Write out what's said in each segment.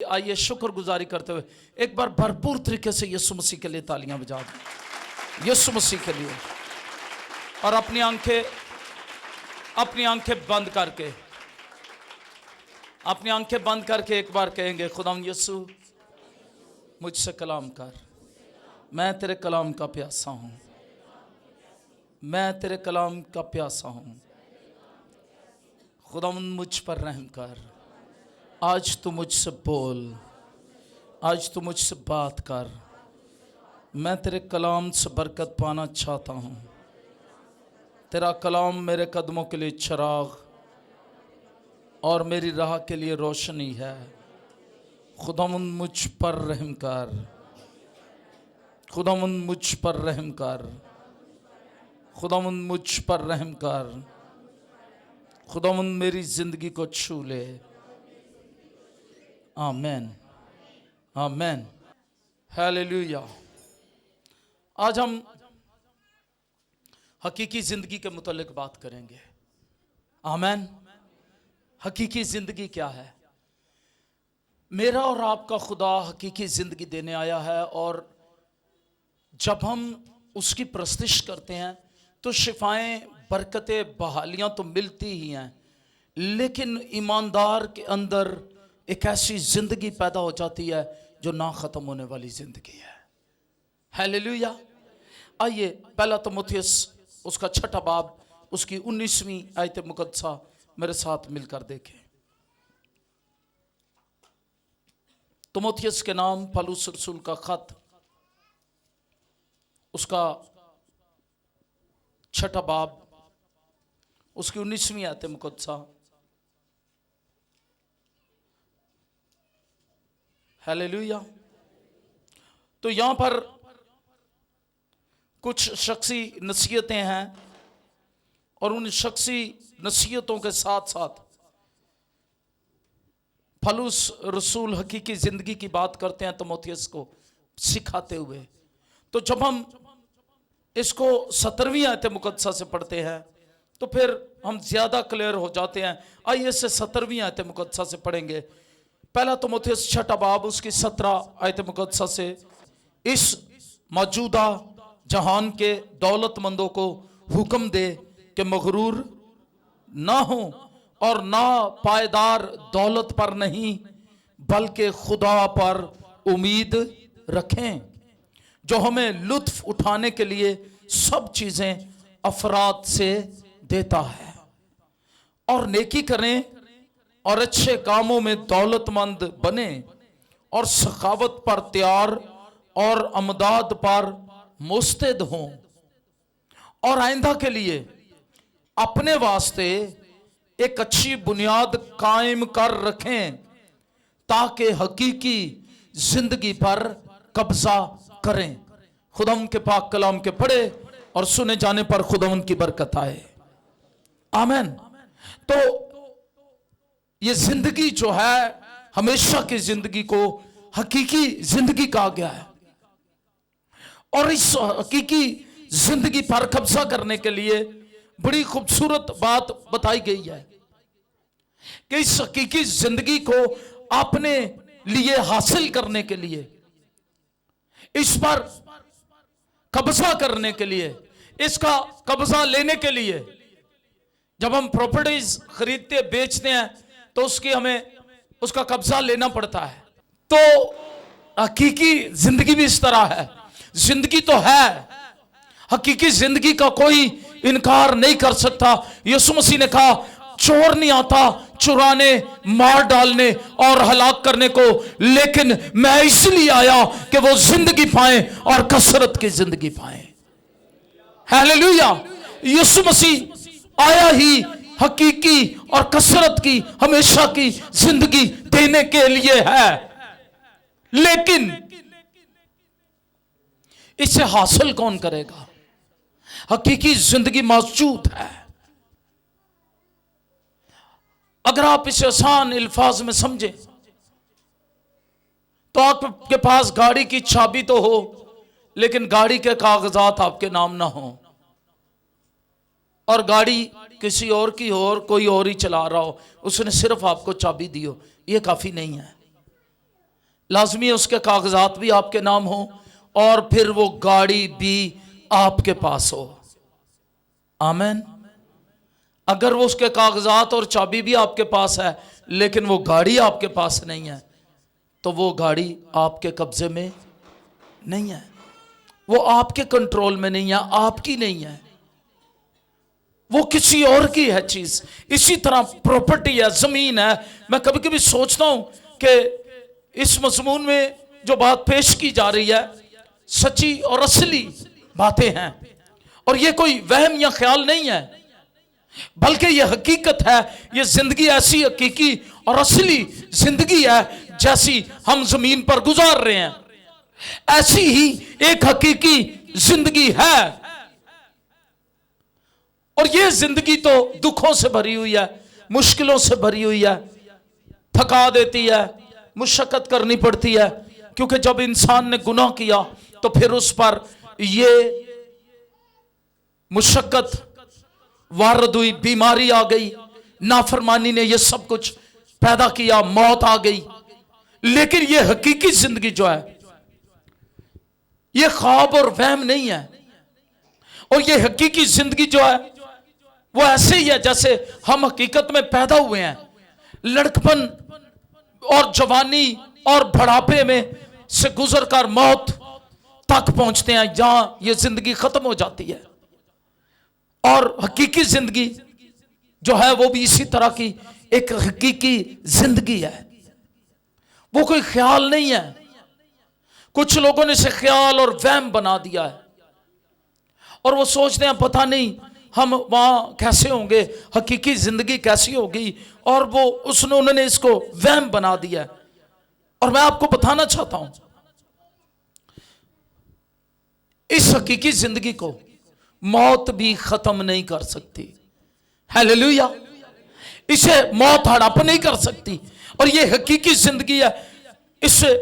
आइए शुक्रगुजारी करते हुए एक बार भरपूर तरीके से यीशु मसीह के लिए तालियां बजा दें, यीशु मसीह के लिए। और अपनी आंखें बंद करके एक बार कहेंगे, खुदाम यीशु मुझसे कलाम कर, मैं तेरे कलाम का प्यासा हूं, मैं तेरे कलाम का प्यासा हूं। खुदाम मुझ पर रहम कर, आज तू मुझसे बोल, आज तू मुझसे बात कर। मैं तेरे कलाम से बरकत पाना चाहता हूँ। तेरा कलाम मेरे कदमों के लिए चिराग और मेरी राह के लिए रोशनी है। खुदावंद मुझ पर रहम कर, खुदावंद मुझ पर रहम कर, खुदावंद मुझ पर रहम कर। खुदावंद मेरी जिंदगी को छू ले। आमीन, आमीन, हालेलुया। आज हम हकीकी जिंदगी के मुतालिक बात करेंगे। आमीन। हकीकी जिंदगी क्या है? मेरा और आपका खुदा हकीकी जिंदगी देने आया है, और जब हम उसकी प्रस्तिश करते हैं तो शिफाएं, बरकतें, बहालियां तो मिलती ही हैं, लेकिन ईमानदार के अंदर एक ऐसी जिंदगी पैदा हो जाती है जो ना खत्म होने वाली जिंदगी है। हालेलुया। आइए पहला तीमुथियुस उसका 6 बाब उसकी 19वीं आयत मुकद्दसा मेरे साथ मिलकर देखें। तीमुथियुस के नाम पौलुस रसूल का खत उसका 6 बाब उसकी 19वीं आयत मुकद्दसा। हालेलुया। तो यहां पर कुछ शख्सी नसीहतें हैं, और उन शख्सी नसीहतों के साथ साथ पौलुस रसूल हकीकी जिंदगी की बात करते हैं तीमुथियुस को सिखाते हुए। तो जब हम इसको 17वीं आयत मुकद्दसा से पढ़ते हैं तो फिर हम ज्यादा क्लियर हो जाते हैं। आइए इसे 17वीं आयत मुकद्दसा से पढ़ेंगे। पहला तीमुथियुस 6 बाब उसकी 17 आयत मुकद्दसा से, इस मौजूदा जहान के दौलतमंदों को हुक्म दे कि मगरूर ना हो और ना पायदार दौलत पर नहीं, बल्कि खुदा पर उम्मीद रखें, जो हमें लुत्फ उठाने के लिए सब चीजें अफराद से देता है, और नेकी करें और अच्छे कामों में दौलतमंद बने, और सखावत पर तैयार और अमदाद पर मुस्तैद हों, और आइंदा के लिए अपने वास्ते एक अच्छी बुनियाद कायम कर रखें, ताकि हकीकी जिंदगी पर कब्जा करें। खुदाम के पाक कलाम के पढ़े और सुने जाने पर खुदाम की बरकत आए। आमीन। तो ये जिंदगी जो है, हमेशा की जिंदगी को हकीकी जिंदगी कहा गया है, और इस हकीकी जिंदगी पर कब्जा करने के लिए बड़ी खूबसूरत बात बताई गई है कि इस हकीकी जिंदगी को अपने लिए हासिल करने के लिए, इस पर कब्जा करने के लिए, इसका कब्जा लेने के लिए, जब हम प्रॉपर्टीज खरीदते बेचते हैं तो हमें उसका कब्जा लेना पड़ता है। तो हकीकी जिंदगी भी इस तरह है। जिंदगी तो है, हकीकी जिंदगी का कोई इनकार नहीं कर सकता। यीशु मसीह ने कहा, चोर नहीं आता चुराने, मार डालने और हलाक करने को, लेकिन मैं इसलिए आया कि वो जिंदगी पाए और कसरत की जिंदगी पाए। हालेलुया। यीशु मसीह आया ही हकीकी और कसरत की, हमेशा की जिंदगी देने के लिए है, लेकिन इसे हासिल कौन करेगा? हकीकी जिंदगी मौजूद है। अगर आप इसे आसान अल्फाज में समझें तो आपके पास गाड़ी की चाबी तो हो, लेकिन गाड़ी के कागजात आपके नाम ना हो, और गाड़ी किसी और की हो और कोई और ही चला रहा हो, उसने सिर्फ आपको चाबी दी हो, यह काफी नहीं है। लाजमी है उसके कागजात भी आपके नाम हो और फिर वो गाड़ी भी आपके पास हो। आमीन। अगर वो उसके कागजात और चाबी भी आपके पास है लेकिन वो गाड़ी आपके पास नहीं है, तो वो गाड़ी आपके कब्जे में नहीं है, वो आपके कंट्रोल में नहीं है, आपकी नहीं है, वो किसी और की है चीज। इसी तरह प्रॉपर्टी है, जमीन है। मैं कभी कभी सोचता हूं कि इस मजमून में जो बात पेश की जा रही है सच्ची और असली बातें हैं, और ये कोई वहम या ख्याल नहीं है, बल्कि ये हकीकत है। ये जिंदगी ऐसी हकीकी और असली जिंदगी है जैसी हम जमीन पर गुजार रहे हैं, ऐसी ही एक हकीकी जिंदगी है। और ये जिंदगी तो दुखों से भरी हुई है, मुश्किलों से भरी हुई है, थका देती है, मुशक्कत करनी पड़ती है, क्योंकि जब इंसान ने गुनाह किया तो फिर उस पर ये मुशक्कत वारद हुई, बीमारी आ गई, नाफरमानी ने ये सब कुछ पैदा किया, मौत आ गई। लेकिन ये हकीकी जिंदगी जो है ये ख्वाब और वहम नहीं है, और ये हकीकी जिंदगी जो है वो ऐसे ही है जैसे हम हकीकत में पैदा हुए हैं। लड़कपन और जवानी और बुढ़ापे में से गुजरकर मौत तक पहुंचते हैं, जहां ये जिंदगी खत्म हो जाती है। और हकीकी जिंदगी जो है वो भी इसी तरह की एक हकीकी जिंदगी है, वो कोई ख्याल नहीं है। कुछ लोगों ने इसे ख्याल और वहम बना दिया है, और वो सोचते हैं पता नहीं हम वहां कैसे होंगे, हकीकी जिंदगी कैसी होगी, और वो उन्होंने इसको वहम बना दिया है। और मैं आपको बताना चाहता हूं, इस हकीकी जिंदगी को मौत भी खत्म नहीं कर सकती। हालेलुया। इसे मौत हड़प नहीं कर सकती, और ये हकीकी जिंदगी है, इसे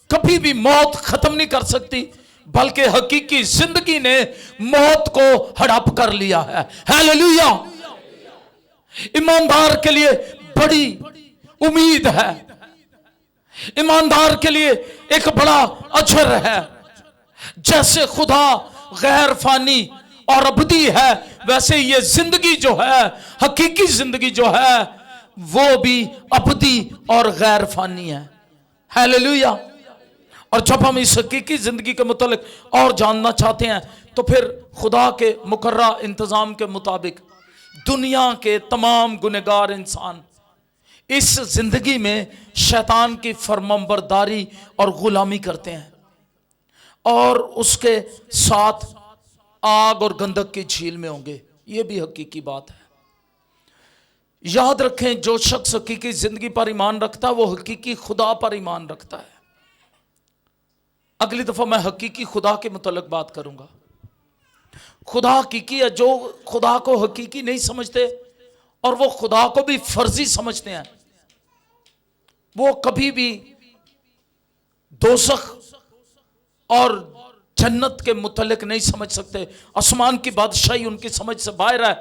कभी भी मौत खत्म नहीं कर सकती, बल्कि हकीकी जिंदगी ने मौत को हड़प कर लिया है। हालेलुया। ईमानदार के लिए बड़ी उम्मीद है, ईमानदार के लिए एक बड़ा अजर है। जैसे खुदा गैर फानी और अबदी है, वैसे ये जिंदगी जो है, हकीकी जिंदगी जो है, वो भी अबदी और गैर फानी है। हालेलुया। और जब हम इस हकीकी जिंदगी के मुतालिक और जानना चाहते हैं, तो फिर खुदा के मुकर्रा इंतजाम के मुताबिक दुनिया के तमाम गुनहगार इंसान इस जिंदगी में शैतान की फरमाबरदारी और गुलामी करते हैं, और उसके साथ आग और गंधक की झील में होंगे। यह भी हकीकी बात है। याद रखें, जो शख्स हकीकी जिंदगी पर ईमान रखता है वो हकीकी खुदा पर ईमान रखता है। अगली दफा मैं हकीकी खुदा के मुतालिक बात करूंगा। खुदा हकीकी है। जो खुदा को हकीकी नहीं समझते और वो खुदा को भी फर्जी समझते हैं, वो कभी भी दोज़ख और जन्नत के मुतालिक नहीं समझ सकते। आसमान की बादशाही उनकी समझ से बाहर है,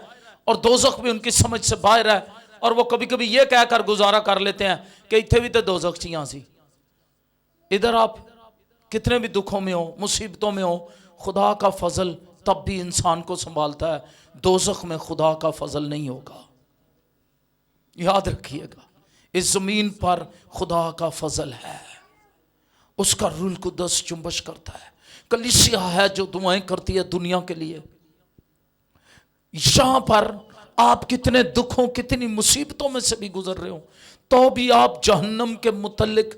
और दोज़ख भी उनकी समझ से बाहर है। और वो कभी कभी ये कहकर गुजारा कर लेते हैं कि इतने भी तो दोज़ख चाहिए सी। इधर आप कितने भी दुखों में हो, मुसीबतों में हो, खुदा का फजल तब भी इंसान को संभालता है। दोज़ख में खुदा का फजल नहीं होगा, याद रखिएगा। इस जमीन पर खुदा का फजल है, उसका रूल कुद्दस चुंबश करता है। कलीसिया है जो दुआएं करती है दुनिया के लिए। यहां पर आप कितने दुखों, कितनी मुसीबतों में से भी गुजर रहे हो, तो भी आप जहन्नम के मुतल्लिक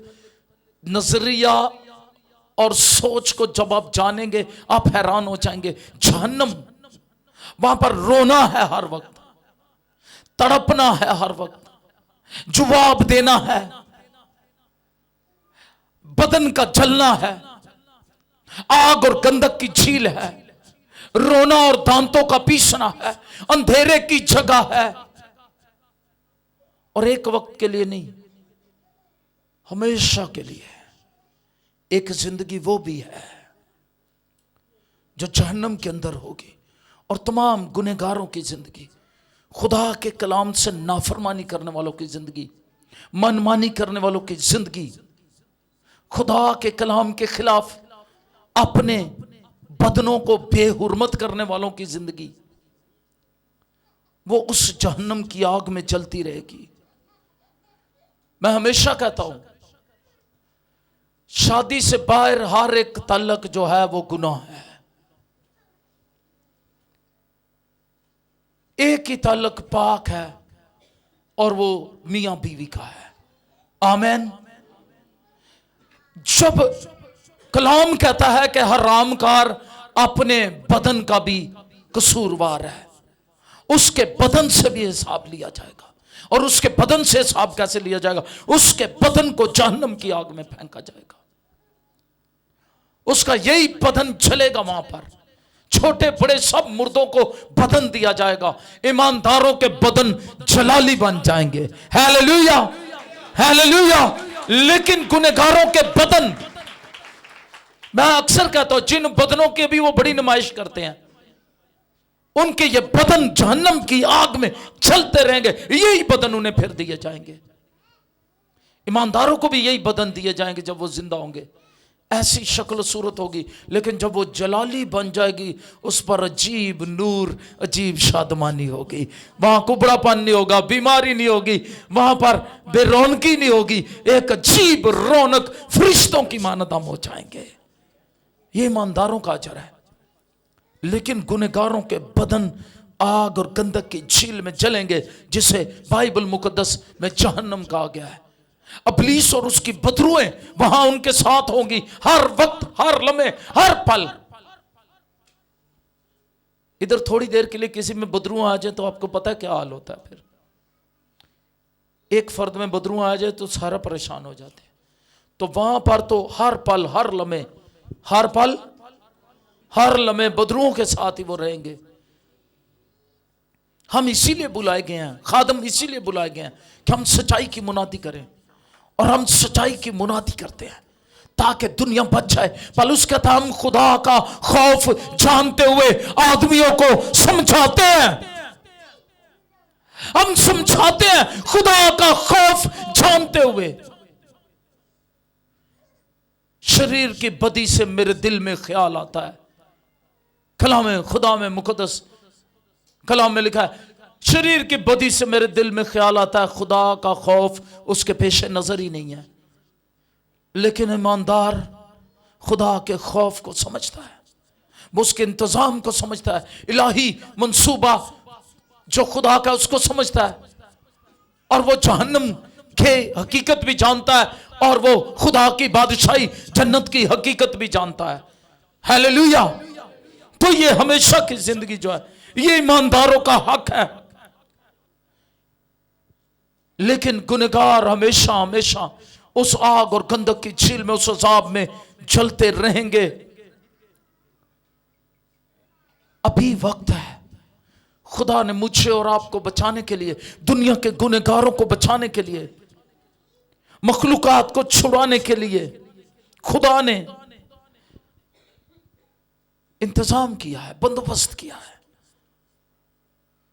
नजरिया और सोच को जब आप जानेंगे, आप हैरान हो जाएंगे। जहन्नम, वहां पर रोना है हर वक्त, तड़पना है हर वक्त, जवाब देना है, बदन का जलना है, आग और गंधक की झील है, रोना और दांतों का पीसना है, अंधेरे की जगह है। और एक वक्त के लिए नहीं, हमेशा के लिए एक जिंदगी वो भी है जो जहन्नम के अंदर होगी। और तमाम गुनहगारों की जिंदगी, खुदा के कलाम से नाफरमानी करने वालों की जिंदगी, मनमानी करने वालों की जिंदगी, खुदा के कलाम के खिलाफ अपने बदनों को बेहुरमत करने वालों की जिंदगी, वो उस जहन्नम की आग में जलती रहेगी। मैं हमेशा कहता हूं, शादी से बाहर हर एक ताल्लुक जो है वो गुनाह है। एक ही ताल्लुक पाक है और वो मियां बीवी का है। आमीन। जब कलाम कहता है कि हरामकार अपने बदन का भी कसूरवार है, उसके बदन से भी हिसाब लिया जाएगा। और उसके बदन से हिसाब कैसे लिया जाएगा? उसके बदन को जहन्नम की आग में फेंका जाएगा। उसका यही बदन जलेगा वहां पर। छोटे बड़े सब मुर्दों को बदन दिया जाएगा। ईमानदारों के बदन जलाली बन जाएंगे। Hallelujah, hallelujah. लेकिन गुनहगारों के बदन, मैं अक्सर कहता हूं, जिन बदनों की भी वो बड़ी नुमाइश करते हैं, उनके ये बदन जहन्नम की आग में जलते रहेंगे। यही बदन उन्हें फिर दिए जाएंगे। ईमानदारों को भी यही बदन दिए जाएंगे जब वो जिंदा होंगे। ऐसी शक्ल सूरत होगी, लेकिन जब वो जलाली बन जाएगी, उस पर अजीब नूर, अजीब शादमानी होगी। वहां कुबड़ापन नहीं होगा, बीमारी नहीं होगी, वहां पर बेरौनकी नहीं होगी। एक अजीब रौनक, फरिश्तों की मानद हम हो जाएंगे। ये ईमानदारों का अजर है। लेकिन गुनहगारों के बदन आग और गंधक की झील में जलेंगे, जिसे बाइबल मुकद्दस में जहन्नम कहा गया है। इब्लीस और उसकी बदरूएं वहां उनके साथ होंगी, हर वक्त, हर लम्हे, हर पल। इधर थोड़ी देर के लिए किसी में बदरुआ आ जाए तो आपको पता है क्या हाल होता है। फिर एक फर्द में बदरुआ आ जाए तो सारा परेशान हो जाते हैं। तो वहां पर तो हर पल, हर लम्हे, हर पल, हर लम्हे बदरुओं के साथ ही वो रहेंगे। हम इसीलिए बुलाए गए हैं, खादम इसीलिए बुलाए गए हैं कि हम सच्चाई की मुनादी करें। और हम सच्चाई की मुनादी करते हैं ताकि दुनिया बच जाए। पौलुस कहता है, हम खुदा का खौफ जानते हुए आदमियों को समझाते हैं। हम समझाते हैं खुदा का खौफ जानते हुए। शरीर की बदी से मेरे दिल में ख्याल आता है। कलाम खुदा में मुकद्दस कलाम में लिखा है, शरीर की बदी से मेरे दिल में ख्याल आता है, खुदा का खौफ उसके पेश नजर ही नहीं है। लेकिन ईमानदार खुदा के खौफ को समझता है, वो उसके इंतजाम को समझता है, इलाही मंसूबा जो खुदा का उसको समझता है। और वो जहन्नम के हकीकत भी जानता है और वो खुदा की बादशाही जन्नत की हकीकत भी जानता है। हालेलुया। तो ये हमेशा की जिंदगी जो है, ये ईमानदारों का हक है। लेकिन गुनहगार हमेशा हमेशा उस आग और गंधक की झील में, उस अजाब में जलते रहेंगे। अभी वक्त है। खुदा ने मुझे और आपको बचाने के लिए, दुनिया के गुनहगारों को बचाने के लिए, मखलूकात को छुड़ाने के लिए खुदा ने इंतजाम किया है, बंदोबस्त किया है।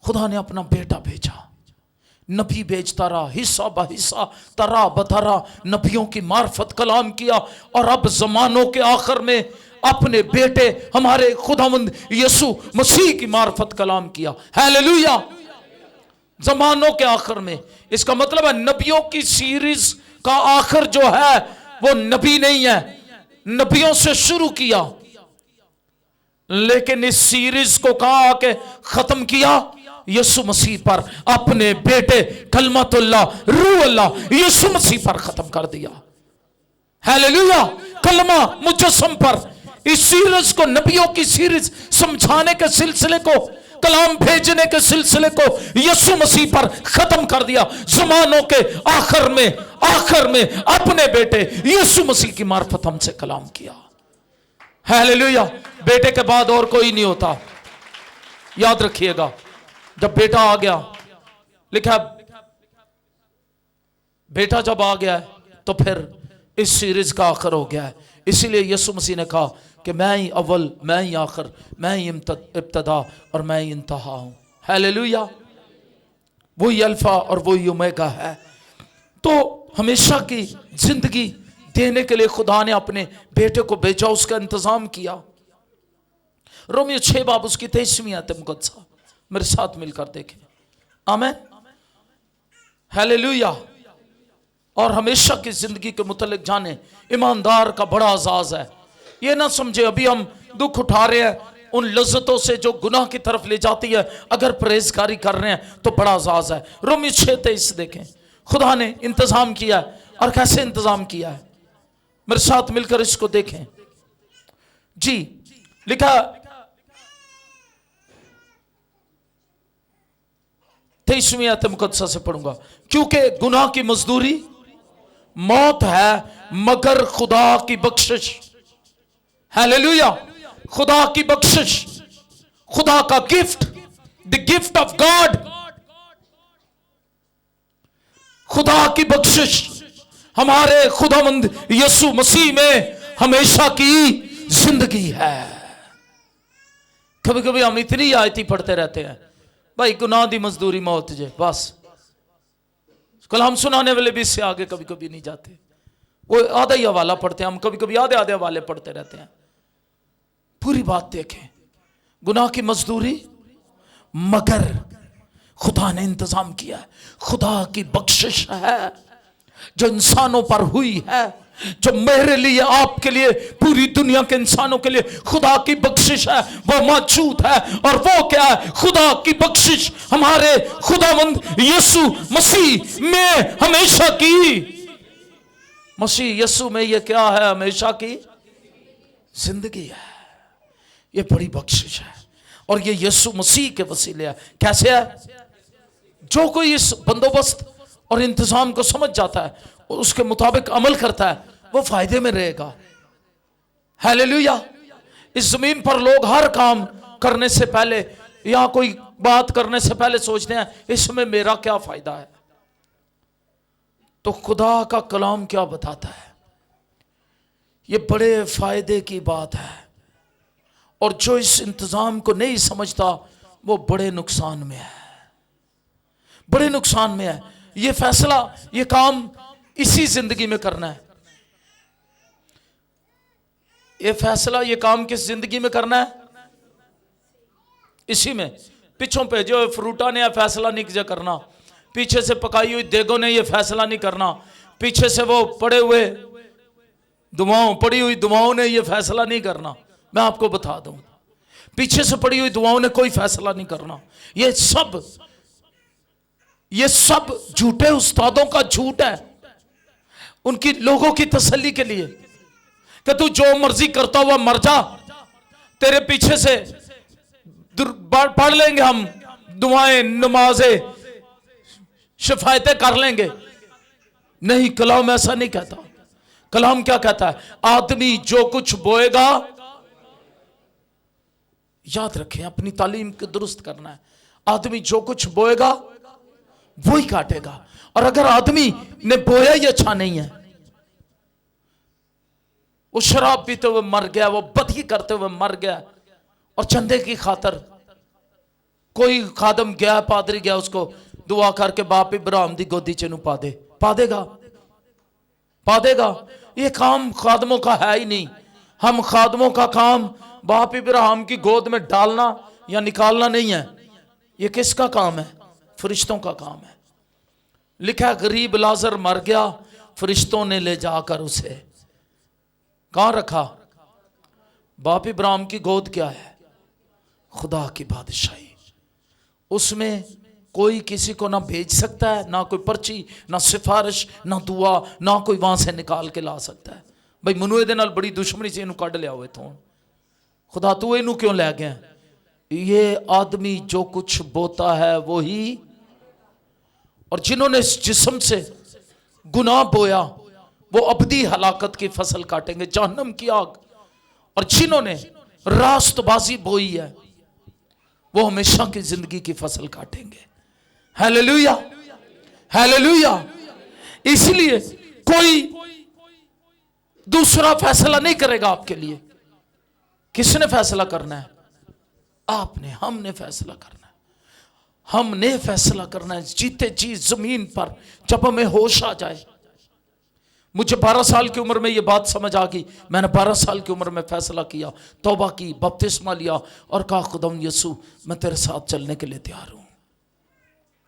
खुदा ने अपना बेटा भेजा, नबी भेजता रहा, हिस्सा बहिस्सा, तरा बतरा नबियों की मार्फत कलाम किया। और अब जमानों के आखिर में अपने बेटे हमारे खुदावंद यीशु मसीह की मार्फत कलाम किया। हालेलुया। जमानों के आखिर में, इसका मतलब है नबियों की सीरीज का आखिर जो है वो नबी नहीं है, नबियों से शुरू किया, लेकिन इस सीरीज को कहां आके खत्म किया? यीशु मसीह पर, अपने बेटे कलमतुल्लाह रूह अल्लाह यीशु मसीह पर खत्म कर दिया। हालेलुया। कलमा मुजस्सम पर। इस सीरीज को, नबियों की सीरीज समझाने के सिलसिले को, कलाम भेजने के सिलसिले को यीशु मसीह पर खत्म कर दिया। जमानों के आखिर में अपने बेटे यीशु मसीह की मार्फत हमसे कलाम किया। हालेलुया। बेटे के बाद और कोई नहीं होता, याद रखिएगा। जब बेटा आ गया, लिखा बेटा जब आ गया है तो फिर इस सीरीज का आखिर हो गया है। इसीलिए यीशु मसीह ने कहा कि मैं ही अव्वल, मैं ही आखिर, मैं ही इब्तदा और मैं ही इंतहा हूं। हालेलुया। वही अल्फा और वही ओमेगा है। तो हमेशा की जिंदगी देने के लिए खुदा ने अपने बेटे को भेजा, उसका इंतजाम किया। रोमियो 6 बाब उसकी 23वीं आयत मुकद्दसा मेरे साथ मिलकर देखें। आमीन, हालेलुया। और हमेशा की जिंदगी के मुतल्लिक जाने, ईमानदार का बड़ा आजाज है। ये ना समझे अभी हम दुख उठा रहे हैं उन लज्जतों से जो गुनाह की तरफ ले जाती है, अगर परहेजगारी कर रहे हैं तो बड़ा आजाज है। रोमी 6:23 देखें, खुदा ने इंतजाम किया है। और कैसे इंतजाम किया है, मेरे साथ मिलकर इसको देखें जी। लिखा 23वीं आयत मुकद्दसा से पढ़ूंगा, क्योंकि गुनाह की मजदूरी मौत है, मगर खुदा की बख्शिश, हालेलुया, खुदा की बख्शिश, खुदा का gift, the gift of God, खुदा की बख्शिश हमारे खुदावंद यीशु मसीह में हमेशा की जिंदगी है। कभी कभी हम इतनी आयती पढ़ते रहते हैं, भाई गुनाह दी मजदूरी मौत जे, बस कल हम सुनाने वाले भी इससे आगे कभी कभी नहीं जाते। वो आधा ही हवाला पढ़ते हैं हम, कभी कभी आधे आधे हवाले पढ़ते रहते हैं। पूरी बात देखें, गुनाह की मजदूरी मगर खुदा ने इंतजाम किया है, खुदा की बख्शिश है जो इंसानों पर हुई है, जो मेरे लिए, आपके लिए, पूरी दुनिया के इंसानों के लिए खुदा की बख्शिश है, वो मौजूद है। और वो क्या है, खुदा की बख्शिश हमारे खुदावंद यीशु मसीह में हमेशा की, मसीह यीशु में ये क्या है, हमेशा की जिंदगी है। ये बड़ी बख्शिश है और ये यीशु मसीह के वसीले है। कैसे है, जो कोई इस बंदोबस्त और इंतजाम को समझ जाता है, उसके मुताबिक अमल करता है, वो फायदे में रहेगा। हालेलुया। इस जमीन पर लोग हर काम करने से पहले या कोई बात करने से पहले सोचते हैं इसमें मेरा क्या फायदा है। तो खुदा का कलाम क्या बताता है, ये बड़े फायदे की बात है। और जो इस इंतजाम को नहीं समझता वो बड़े नुकसान में है, बड़े नुकसान में है। ये फैसला, ये काम इसी जिंदगी में करना है। ये फैसला, ये काम किस जिंदगी में करना है, इसी में। पिछों पे जो फ्रूटा ने यह फैसला नहीं करना, पीछे से पकाई हुई देगों ने यह फैसला नहीं करना, पीछे से वो पड़ी हुई दुआओं ने यह फैसला नहीं करना। मैं आपको बता दूं, पीछे से पड़ी हुई दुआओं ने कोई फैसला नहीं करना। ये सब झूठे उस्तादों का झूठ है, उनकी लोगों की तसल्ली के लिए कि तू जो मर्जी करता हुआ मर जा, तेरे पीछे से पढ़ लेंगे हम दुआएं, नमाजें, शिफायतें कर लेंगे। नहीं, कलाम ऐसा नहीं कहता। कलाम क्या कहता है, आदमी जो कुछ बोएगा, याद रखें, अपनी तालीम को दुरुस्त करना है। आदमी जो कुछ बोएगा वही काटेगा। और अगर आदमी ने बोया ही अच्छा नहीं है, वो शराब पीते हुए मर गया, वो बदगी करते हुए मर गया, और चंदे की खातर कोई खादम गया, पादरी गया, उसको दुआ करके बाप इब्राहिम दी गोदी च पा दे, पा देगा। ये काम खादमों का है ही नहीं। हम खादमों का काम बाप इब्राहिम की गोद में डालना या निकालना नहीं है। ये किसका काम है, फरिश्तों का काम है। लिखा, गरीब लाजर मर गया, फरिश्तों ने ले जाकर उसे कहां रखा, बाप इब्राहिम की गोद क्या है, खुदा की बादशाही। उसमें कोई किसी को ना भेज सकता है, ना कोई पर्ची, ना सिफारिश, ना दुआ, ना कोई वहां से निकाल के ला सकता है। भाई मनु ए दे नाल बड़ी दुश्मनी से इनू कढ़ लिया हुए तो खुदा तू इनू क्यों लै गया। ये आदमी जो कुछ बोता है वो ही, और जिन्होंने इस जिस्म से गुनाह बोया वो अबदी हलाकत की फसल काटेंगे, जहन्नम की आग। और जिन्होंने रास्तबाजी बोई है वो हमेशा की जिंदगी की फसल काटेंगे। Hallelujah, hallelujah. इसलिए कोई दूसरा फैसला नहीं करेगा आपके लिए। किसने फैसला करना है, आपने, हमने फैसला करना है। हमने फैसला करना है जीते जी जमीन पर, जब हमें होश आ जाए, मुझे 12 साल की उम्र में ये बात समझ आ गई। मैंने 12 साल की उम्र में फैसला किया, तौबा की, बपतिस्मा लिया और कहा खुदावंद यीशु मैं तेरे साथ चलने के लिए तैयार हूं।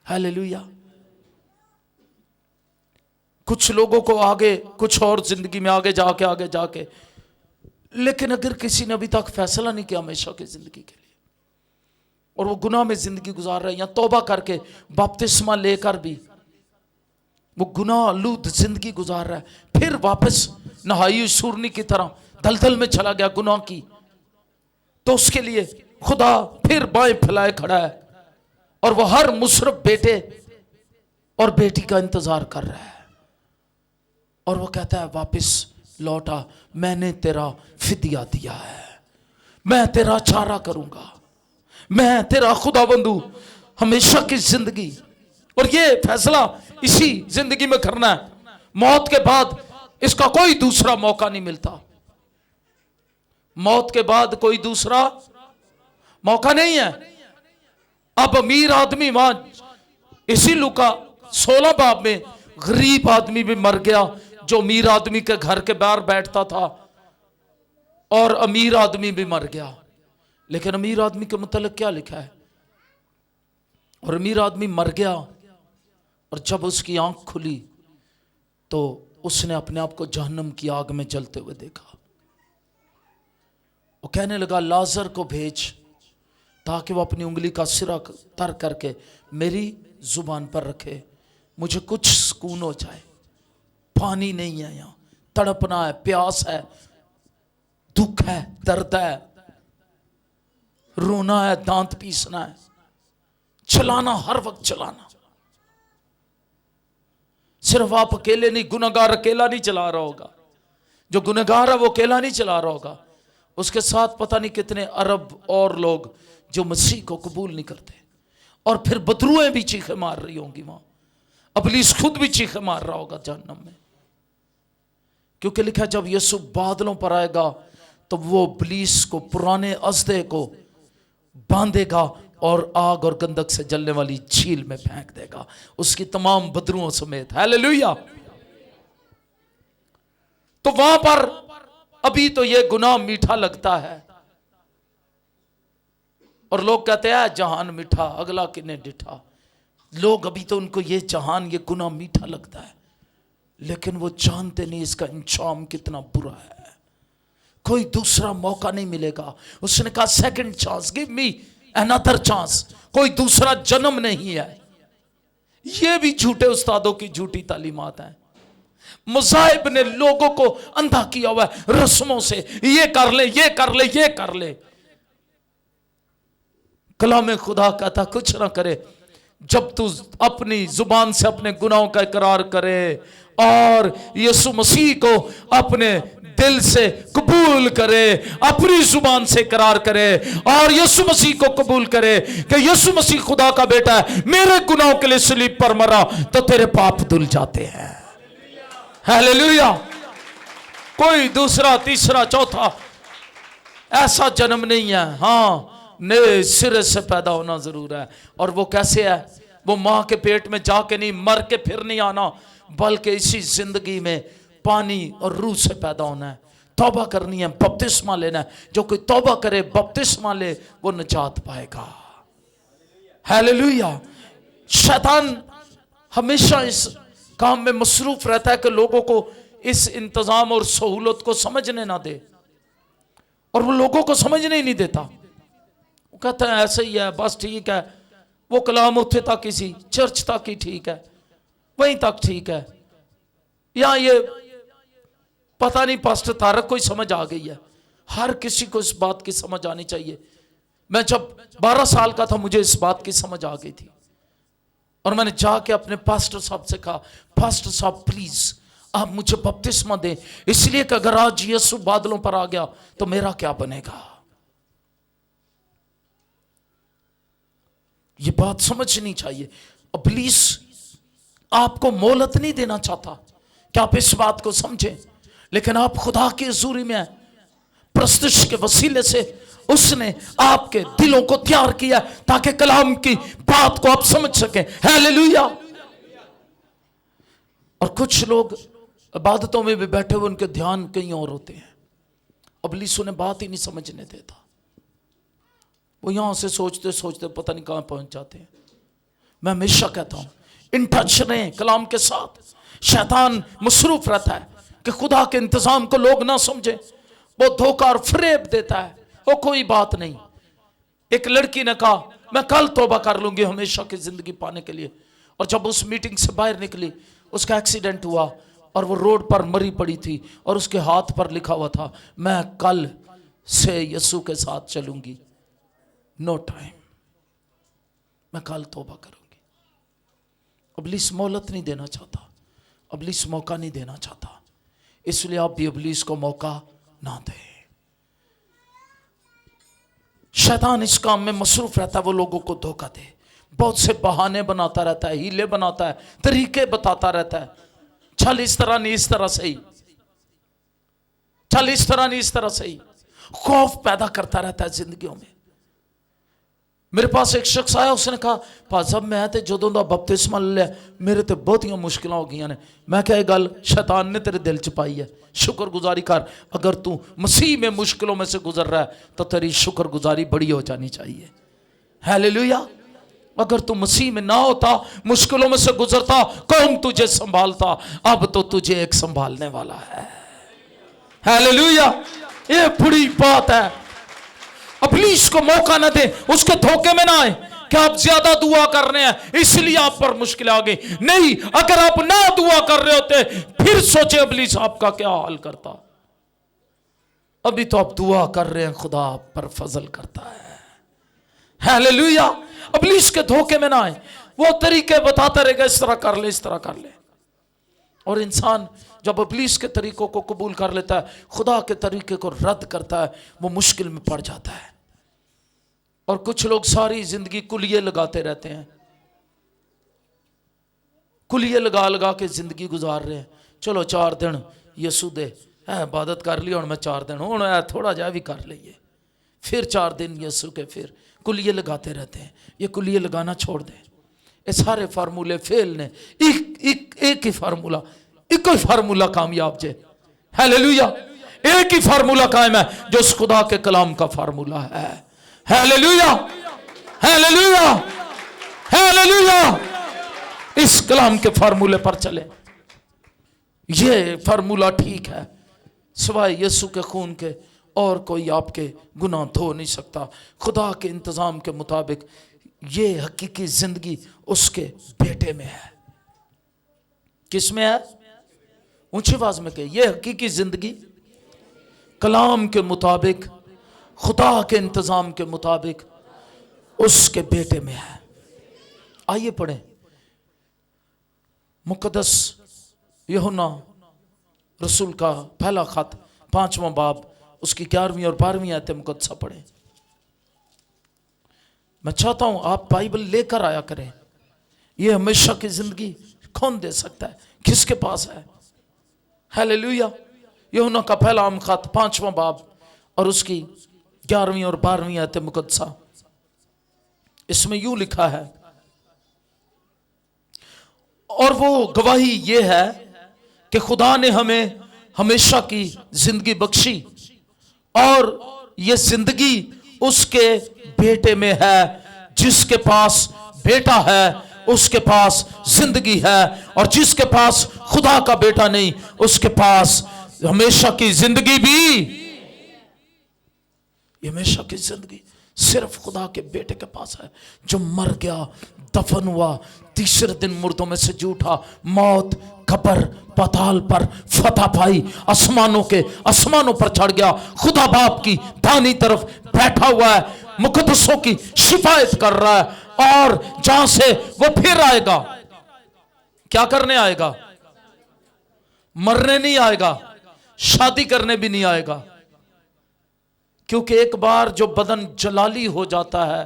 हालेलुया। कुछ लोगों को आगे कुछ और जिंदगी में आगे जाके लेकिन अगर किसी ने अभी तक फैसला नहीं किया हमेशा की जिंदगी के लिए और वो गुनाह में जिंदगी गुजार रहे हैं या तौबा करके बपतिस्मा लेकर भी वो गुनाह आलूद जिंदगी गुजार रहा है, फिर वापस नहाई सूरनी की तरह दलदल में चला गया गुनाह की, तो उसके लिए खुदा फिर बाएं फैलाए खड़ा है और वो हर मुशरफ बेटे और बेटी का इंतजार कर रहा है और वो कहता है वापस लौटा, मैंने तेरा फिदिया दिया है, मैं तेरा चारा करूंगा, मैं तेरा खुदाबंद हूं हमेशा की जिंदगी। और ये फैसला इसी जिंदगी में करना है, मौत के बाद इसका कोई दूसरा मौका नहीं मिलता। मौत के बाद कोई दूसरा मौका नहीं है। अब अमीर आदमी वहां इसी लूका 16 बाब में गरीब आदमी भी मर गया जो अमीर आदमी के घर के बाहर बैठता था और अमीर आदमी भी मर गया। लेकिन अमीर आदमी के मुतालिक क्या लिखा है? और अमीर आदमी मर गया और जब उसकी आंख खुली तो उसने अपने आप को जहन्नम की आग में जलते हुए देखा। वो कहने लगा लाजर को भेज ताकि वो अपनी उंगली का सिरा तर करके मेरी जुबान पर रखे, मुझे कुछ सुकून हो जाए। पानी नहीं है यहां, तड़पना है, प्यास है, दुख है, दर्द है, रोना है, दांत पीसना है, चलाना, हर वक्त चलाना। सिर्फ आप अकेले नहीं, गुनहगार अकेला नहीं चला रहा होगा, जो गुनहगार है वो अकेला नहीं चला रहा होगा, उसके साथ पता नहीं कितने अरब और लोग जो मसीह को कबूल नहीं करते। और फिर बदरुएं भी चीखें मार रही होंगी वहां, इब्लीस खुद भी चीखें मार रहा होगा जहन्नम में, क्योंकि लिखा है जब यीशु बादलों पर आएगा तो वो इब्लीस को, पुराने अज़दे को बांधेगा और आग और गंधक से जलने वाली झील में फेंक देगा, उसकी तमाम बदरुओं समेत। हालेलुया। तो वहां पर अभी तो ये गुनाह मीठा लगता है और लोग कहते हैं जहान मीठा अगला किन्ने डिठा। लोग अभी तो उनको ये जहान, ये गुनाह मीठा लगता है, लेकिन वो जानते नहीं इसका अंजाम कितना बुरा है। कोई दूसरा मौका नहीं मिलेगा। उसने कहा second chance, give me another chance, कोई दूसरा जन्म नहीं है। ये भी झूठे उस्तादों की झूठी तालीमात है। मुजाहिब ने लोगों को अंधा किया हुआ है रस्मों से, ये कर ले, ये कर ले, ये कर ले। कलाम खुदा कहता कुछ ना करे, जब तू अपनी जुबान से अपने गुनाहों का इकरार करे और यीशु मसीह को अपने दिल से कबूल करे, अपनी जुबान से इकरार करे और यीशु मसीह को कबूल करे कि यीशु मसीह खुदा का बेटा है, मेरे गुनाहों के लिए सलीब पर मरा, तो तेरे पाप धुल जाते हैं। हालेलुया। कोई दूसरा, तीसरा, चौथा ऐसा जन्म नहीं है। हाँ, नए सिरे से पैदा होना जरूर है। और वो कैसे है? वो मां के पेट में जाके नहीं, मर के फिर नहीं आना, बल्कि इसी जिंदगी में पानी और रूह से पैदा होना है। तौबा करनी है, बपतिस्मा लेना है। जो कोई तौबा करे, बपतिस्मा ले, वो निजात पाएगा। हालेलुया। शैतान हमेशा इस काम में मसरूफ रहता है कि लोगों को इस इंतजाम और सहूलत को समझने ना दे, और वो लोगों को समझने ही नहीं देता। वो कहता है ऐसे ही है, बस ठीक है, वो कलाम उत्थे तक ही सी, चर्च तक ही ठीक है, वहीं तक ठीक है, या ये पता नहीं पास्टर तारक को ही समझ आ गई है। हर किसी को इस बात की समझ आनी चाहिए। मैं जब 12 साल का था मुझे इस बात की समझ आ गई थी, और मैंने जाके अपने पास्टर साहब से कहा, पास्टर साहब प्लीज आप मुझे बपतिस्मा दें, इसलिए कि अगर आज यीशु बादलों पर आ गया तो मेरा क्या बनेगा। ये बात समझनी चाहिए। इब्लीस आपको मोहलत नहीं देना चाहता कि आप इस बात को समझें, लेकिन आप खुदा की हुजूरी में हैं, प्रस्तुश के वसीले से उसने आपके दिलों को तैयार किया ताकि कलाम की बात को आप समझ सकें। हालेलुया। और कुछ लोग इबादतों में भी बैठे हुए उनके ध्यान कहीं और होते हैं। इब्लीस उन्हें बात ही नहीं समझने देता। वो यहां से सोचते सोचते पता नहीं कहां पहुंच जाते हैं। मैं हमेशा कहता हूं, इन टच रहें कलाम के साथ। शैतान मसरूफ रहता है कि खुदा के इंतजाम को लोग ना समझे, वो धोखा और फरेब देता है। वो कोई बात नहीं। एक लड़की ने कहा मैं कल तौबा कर लूंगी हमेशा की जिंदगी पाने के लिए, और जब उस मीटिंग से बाहर निकली उसका एक्सीडेंट हुआ और वो रोड पर मरी पड़ी थी और उसके हाथ पर लिखा हुआ था मैं कल से यीशु के साथ चलूंगी, नो टाइम, मैं कल तौबा करूंगी। इब्लीस मोहलत नहीं देना चाहता, इब्लीस मौका नहीं देना चाहता, इसलिए आप भी इब्लीस को मौका ना दें। शैतान इस काम में मसरूफ रहता है, वो लोगों को धोखा दे, बहुत से बहाने बनाता रहता है, हीले बनाता है, तरीके बताता रहता है। चल इस तरह नहीं इस तरह सही, चल इस तरह नहीं इस तरह सही, खौफ पैदा करता रहता है जिंदगियों में। मेरे पास एक शख्स आया, उसने कहा भाई साहब मैं तो जदों दा बपतिस्मा ले लिया मेरे तो बहुत ही मुश्किल हो गई ने। मैं क्या गल शैतान ने तेरे दिल च पाई है, शुक्रगुजारी कर। अगर तू मसीह में मुश्किलों में से गुजर रहा है तो तेरी शुक्रगुजारी बड़ी हो जानी चाहिए। हालेलुया। अगर तू मसीह में ना होता, मुश्किलों में से गुजरता, कौन तुझे संभालता? अब तो तुझे एक संभालने वाला है। हालेलुया। ये बड़ी बात है। इब्लीस को मौका ना दे, उसके धोखे में ना आए कि आप ज्यादा दुआ कर रहे हैं इसलिए आप पर मुश्किल आ गई। नहीं, अगर आप ना दुआ कर रहे होते फिर सोचे इब्लीस आपका क्या हाल करता। अभी तो आप दुआ कर रहे हैं, खुदा आप पर फजल करता है। हालेलुया। इब्लीस के धोखे में ना आए, वो तरीके बताता रहेगा इस तरह कर ले इस तरह कर ले। और इंसान जब इब्लीस के तरीकों को कबूल कर लेता है, खुदा के तरीके को रद्द करता है, वो मुश्किल में पड़ जाता है। और कुछ लोग सारी जिंदगी कुलिये लगाते रहते हैं, कुलिये लगा लगा के जिंदगी गुजार रहे हैं। चलो 4 दिन यीशु दे इबादत कर ली, मैं 4 दिन हूँ थोड़ा जा भी कर लीए, फिर 4 दिन यीशु के, फिर कुलिये लगाते रहते हैं। ये कुलिये लगाना छोड़ दें, ये सारे फार्मूले फेल ने। एक ही फार्मूला, एक ही फार्मूला कामयाब जे। हालेलुया। एक ही फार्मूला कायम है जो उस खुदा के कलाम का फार्मूला है। Hallelujah, hallelujah, hallelujah. इस कलाम के फार्मूले पर चले। ये फार्मूला ठीक है, सिवाय यीशु के खून के और कोई आपके गुनाह धो नहीं सकता। खुदा के इंतजाम के मुताबिक ये हकीकी जिंदगी उसके बेटे में है। किस में है? ऊंची आवाज में कहे, ये हकीकी जिंदगी कलाम के मुताबिक, खुदा के इंतजाम के मुताबिक उसके बेटे में है। आइए पढ़ें मुकद्दस यूहन्ना रसूल का पहला खत 5वां बाब, उसकी 11वीं और 12वीं आयतें मुकद्दसा पढ़ें। मैं चाहता हूं आप बाइबल लेकर आया करें। यह हमेशा की जिंदगी कौन दे सकता है? किसके पास है? हालेलुया। यूहन्ना का पहला खत 5वां बाब और उसकी 11वीं और 12वीं आयतें मुकद्दसा। इसमें यूं लिखा है, और वो गवाही ये है कि खुदा ने हमें हमेशा की जिंदगी बख्शी और ये जिंदगी उसके बेटे में है। जिसके पास बेटा है उसके पास जिंदगी है, और जिसके पास खुदा का बेटा नहीं उसके पास हमेशा की जिंदगी भी। हमेशा की जिंदगी सिर्फ खुदा के बेटे के पास है, जो मर गया, दफन हुआ, तीसरे दिन मुर्दों में से जी उठा, मौत, कब्र, पाताल पर फतह पाई, आसमानों पर चढ़ गया, खुदा बाप की दाहिनी तरफ बैठा हुआ है, मुकद्दसों की शिफायत कर रहा है, और जहां से वो फिर आएगा। क्या करने आएगा? मरने नहीं आएगा, शादी करने भी नहीं आएगा, क्योंकि एक बार जो बदन जलाली हो जाता है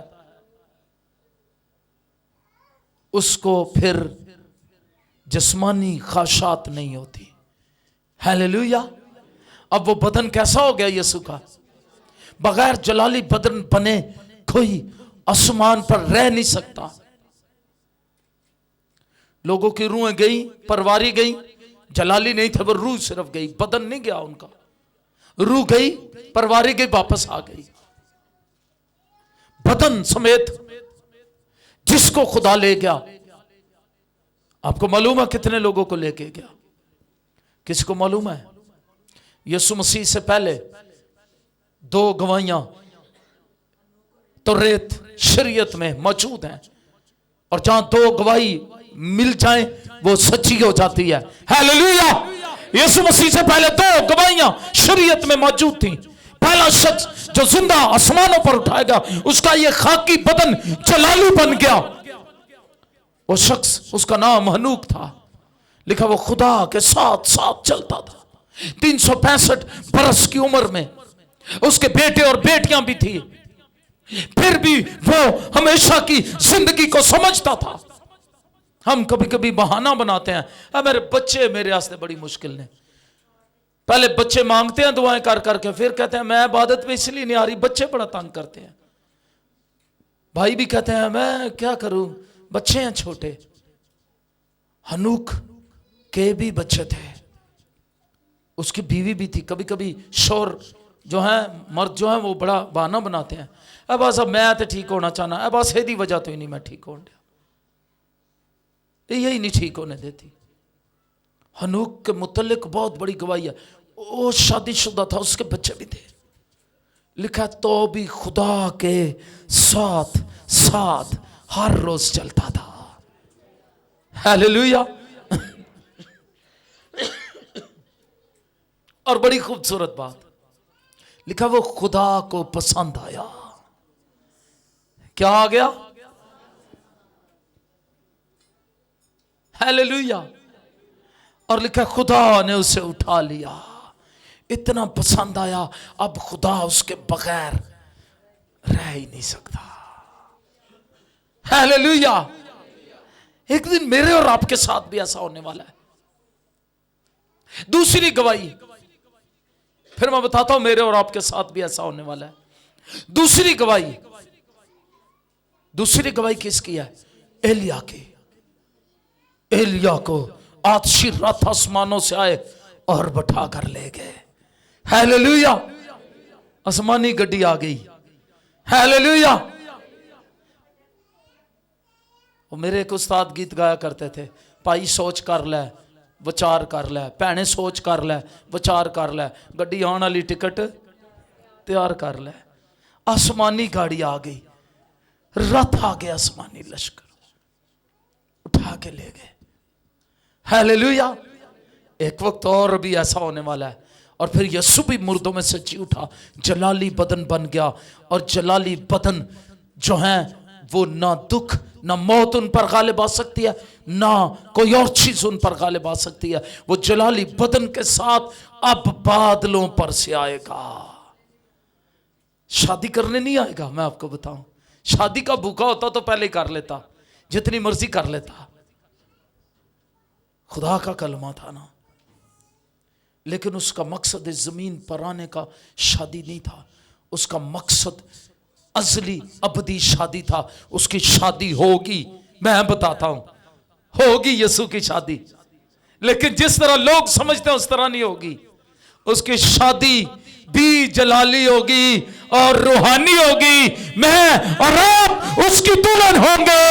उसको फिर जिस्मानी ख्वाहिशात नहीं होती। हालेलुया। अब वो बदन कैसा हो गया यीशु का? बगैर जलाली बदन बने कोई आसमान पर रह नहीं सकता। लोगों की रूहें गई, परवारी गई, जलाली नहीं थे, वो रूह सिर्फ गई, बदन नहीं गया उनका। रूह गई, परवारी गई, वापस आ गई। बदन समेत जिसको खुदा ले गया, आपको मालूम है कितने लोगों को लेके गया? किसको मालूम है? यीशु मसीह से पहले 2 गवाहियां तौरात शरीयत में मौजूद हैं, और जहां 2 गवाही मिल जाएं वो सच्ची हो जाती है। हालेलुया। यीशु मसीह से पहले 2 गवाहियां शरीयत में मौजूद थी। पहला शख्स जो जिंदा आसमानों पर उठाएगा, उसका ये खाकी बदन जलाली बन गया। वो शख्स, उसका नाम हनूक था। लिखा वो खुदा के साथ साथ चलता था। 365 बरस की उम्र में उसके बेटे और बेटियां भी थी, फिर भी वो हमेशा की जिंदगी को समझता था। हम कभी कभी बहाना बनाते हैं, अब मेरे बच्चे मेरे वास्ते बड़ी मुश्किल ने। पहले बच्चे मांगते हैं दुआएं कर करके, फिर कहते हैं मैं इबादत पे इसलिए नहीं आ रही, बच्चे बड़ा तंग करते हैं। भाई भी कहते हैं मैं क्या करूं, बच्चे हैं छोटे। हनूक के भी बच्चे थे, उसकी बीवी भी थी। कभी कभी शोर जो है, मर्द जो है, वो बड़ा बहाना बनाते हैं, अब बस अब मैं तो ठीक होना चाहना, अब बस यही वजह तो ही नहीं मैं ठीक होने, यही नहीं ठीक होने देती। हनूक के मुतल्लिक बहुत बड़ी गवाही है। वो शादीशुदा था, उसके बच्चे भी थे। लिखा तो भी खुदा के साथ साथ हर रोज चलता था। हालेलुया। और बड़ी खूबसूरत बात लिखा, वो खुदा को पसंद आया। क्या आ गया? हालेलुया। और लिखा खुदा ने उसे उठा लिया। इतना पसंद आया, अब खुदा उसके बगैर रह ही नहीं सकता। हालेलुया। एक दिन मेरे और आपके साथ भी ऐसा होने वाला है। दूसरी गवाही, फिर मैं बताता हूं, मेरे और आपके साथ भी ऐसा होने वाला है। दूसरी गवाही किसकी है? एलिया की। एलिया को आतशी रात आसमानों से आए और बैठा कर ले गए। हालेलुया। आसमानी गड्डी आ गई। हालेलुया। वो मेरे एक उस्ताद गीत गाया करते थे, भाई सोच कर ले विचार कर ले, भैने सोच कर ले विचार कर ले, गड्डी आने वाली टिकट तैयार कर ले। आसमानी गाड़ी आ गई, रथ आ गया, आसमानी लश्कर उठा के ले गए। हालेलुया। एक वक्त और भी ऐसा होने वाला है। और फिर यीशु भी मुर्दों में से जी उठा, जलाली बदन बन गया। और जलाली बदन जो है वो ना दुख ना मौत उन पर गालिब आ सकती है, ना कोई और चीज उन पर गालिब आ सकती है। वो जलाली बदन के साथ अब बादलों पर से आएगा। शादी करने नहीं आएगा, मैं आपको बताऊं। शादी का भूखा होता तो पहले ही कर लेता, जितनी मर्जी कर लेता। खुदा का कलमा था ना, लेकिन उसका मकसद इस जमीन पर आने का शादी नहीं था। उसका मकसद अजली अबदी शादी था। उसकी शादी होगी, मैं बताता हूं, होगी यीशु की शादी, लेकिन जिस तरह लोग समझते हैं उस तरह नहीं होगी। उसकी शादी भी जलाली होगी और रूहानी होगी। मैं और आप उसकी दुल्हन होंगे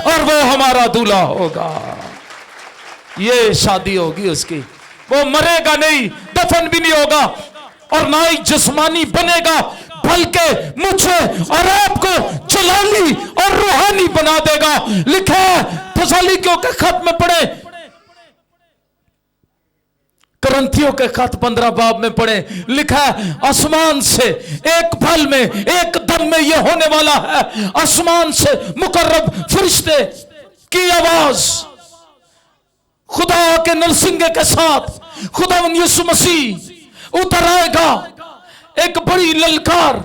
और वो हमारा दूल्हा होगा। ये शादी होगी उसकी। वो मरेगा नहीं, दफन भी नहीं होगा, और ना ही जिस्मानी बनेगा, बल्कि मुझे और आपको जलाली और रूहानी बना देगा। लिखा है थस्सलुनीकियों के खत में पढ़े, करंथियों के खत 15 बाब में पढ़े, लिखा है आसमान से एक पल में एक दम में यह होने वाला है, आसमान से मुकर्रब फरिश्ते की आवाज खुदा के नरसिंगे के साथ खुदावंद यीशु मसीह उतर आएगा। एक बड़ी ललकार,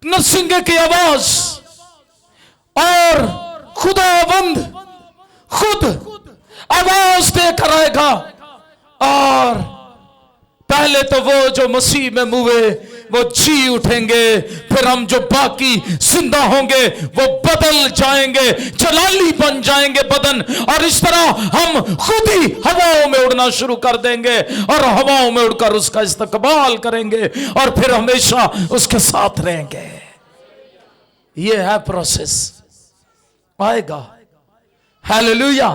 नरसिंगे की आवाज, और खुदावंद खुद आवाज देकर आएगा। और पहले तो वो जो मसीह में मुए वो जी उठेंगे, फिर हम जो बाकी जिंदा होंगे वो बदल जाएंगे, जलाली बन जाएंगे बदन, और इस तरह हम खुद ही हवाओं में उड़ना शुरू कर देंगे और हवाओं में उड़कर उसका इस्तकबाल करेंगे और फिर हमेशा उसके साथ रहेंगे। ये है प्रोसेस, आएगा। हालेलुया।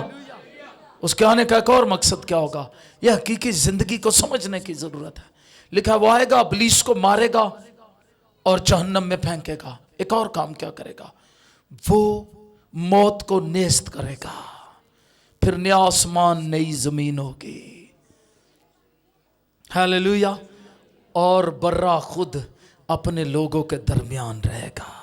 उसके आने का एक और मकसद क्या होगा, यह हकीकी जिंदगी को समझने की जरूरत है। लिखा वो आएगा, इब्लीस को मारेगा और जहन्नम में फेंकेगा। एक और काम क्या करेगा, वो मौत को नेस्त करेगा, फिर नया आसमान नई जमीन होगी। हालेलुया। और बर्रा खुद अपने लोगों के दरमियान रहेगा।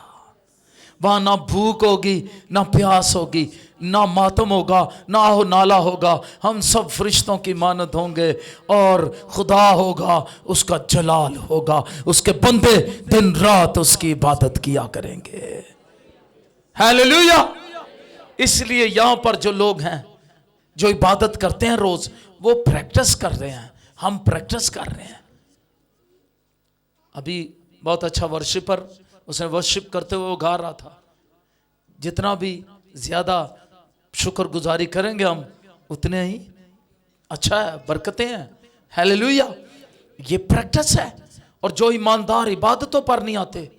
वहां ना भूख होगी, ना प्यास होगी, ना मातम होगा, ना हो नाला होगा। हम सब फरिश्तों की मानद होंगे और खुदा होगा, उसका जलाल होगा, उसके बंदे दिन रात उसकी इबादत किया करेंगे। हालेलुया। इसलिए यहां पर जो लोग हैं जो इबादत करते हैं रोज, वो प्रैक्टिस कर रहे हैं, हम प्रैक्टिस कर रहे हैं। अभी बहुत अच्छा वर्शिपर, उसने वर्शिप करते हुए वो गा रहा था, जितना भी ज्यादा शुक्रगुजारी करेंगे हम उतने ही अच्छा है, बरकतें हैं। हालेलुया। ये प्रैक्टिस है। और जो ईमानदार इबादतों पर नहीं आते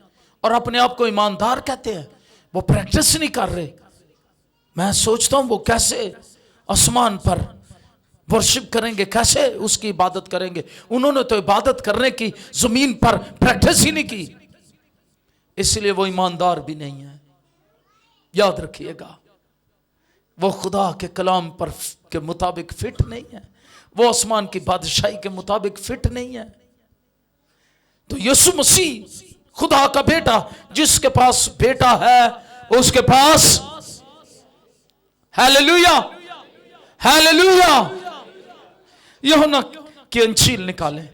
और अपने आप को ईमानदार कहते हैं, वो प्रैक्टिस नहीं कर रहे। मैं सोचता हूं वो कैसे आसमान पर वर्शिप करेंगे, कैसे उसकी इबादत करेंगे। उन्होंने तो इबादत करने की जमीन पर प्रैक्टिस ही नहीं की, इसलिए वो ईमानदार भी नहीं है। याद रखिएगा, वो खुदा के कलाम पर के मुताबिक फिट नहीं है, वो आसमान की बादशाही के मुताबिक फिट नहीं है। तो यीशु मसीह खुदा का बेटा, जिसके पास बेटा है उसके पास, हालेलुया हालेलुया। यूहन्ना की अंजील निकालें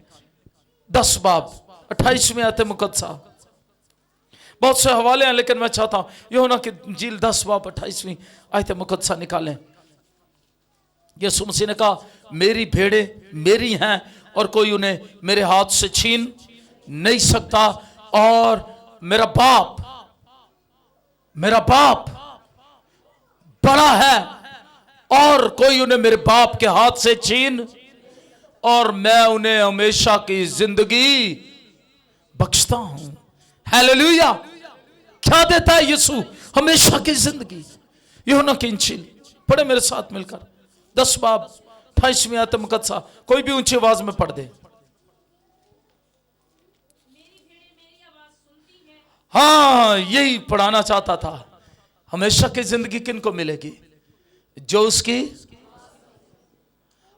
10 बाब 28वें आयत मुकद्दसा। बहुत से हवाले हैं लेकिन मैं चाहता हूं यूहन्ना की अंजील 10 बाब 28वीं आयत मुकद्दसा निकालें। यीशु मसीह ने कहा, मेरी भेड़ें मेरी हैं और कोई उन्हें मेरे हाथ से छीन नहीं सकता, और मेरा बाप बड़ा है और कोई उन्हें मेरे बाप के हाथ से छीन, और मैं उन्हें हमेशा की जिंदगी बख्शता हूं। हालेलुया। क्या देता है यीशु? हमेशा की जिंदगी। यूहन्ना की इंजील पढ़े मेरे साथ मिलकर, 10 बाब 28वीं आयत मुकद्दसा। कोई भी ऊंची आवाज में पढ़ दे। हाँ, यही पढ़ाना चाहता था। हमेशा की जिंदगी किनको मिलेगी? जो उसकी,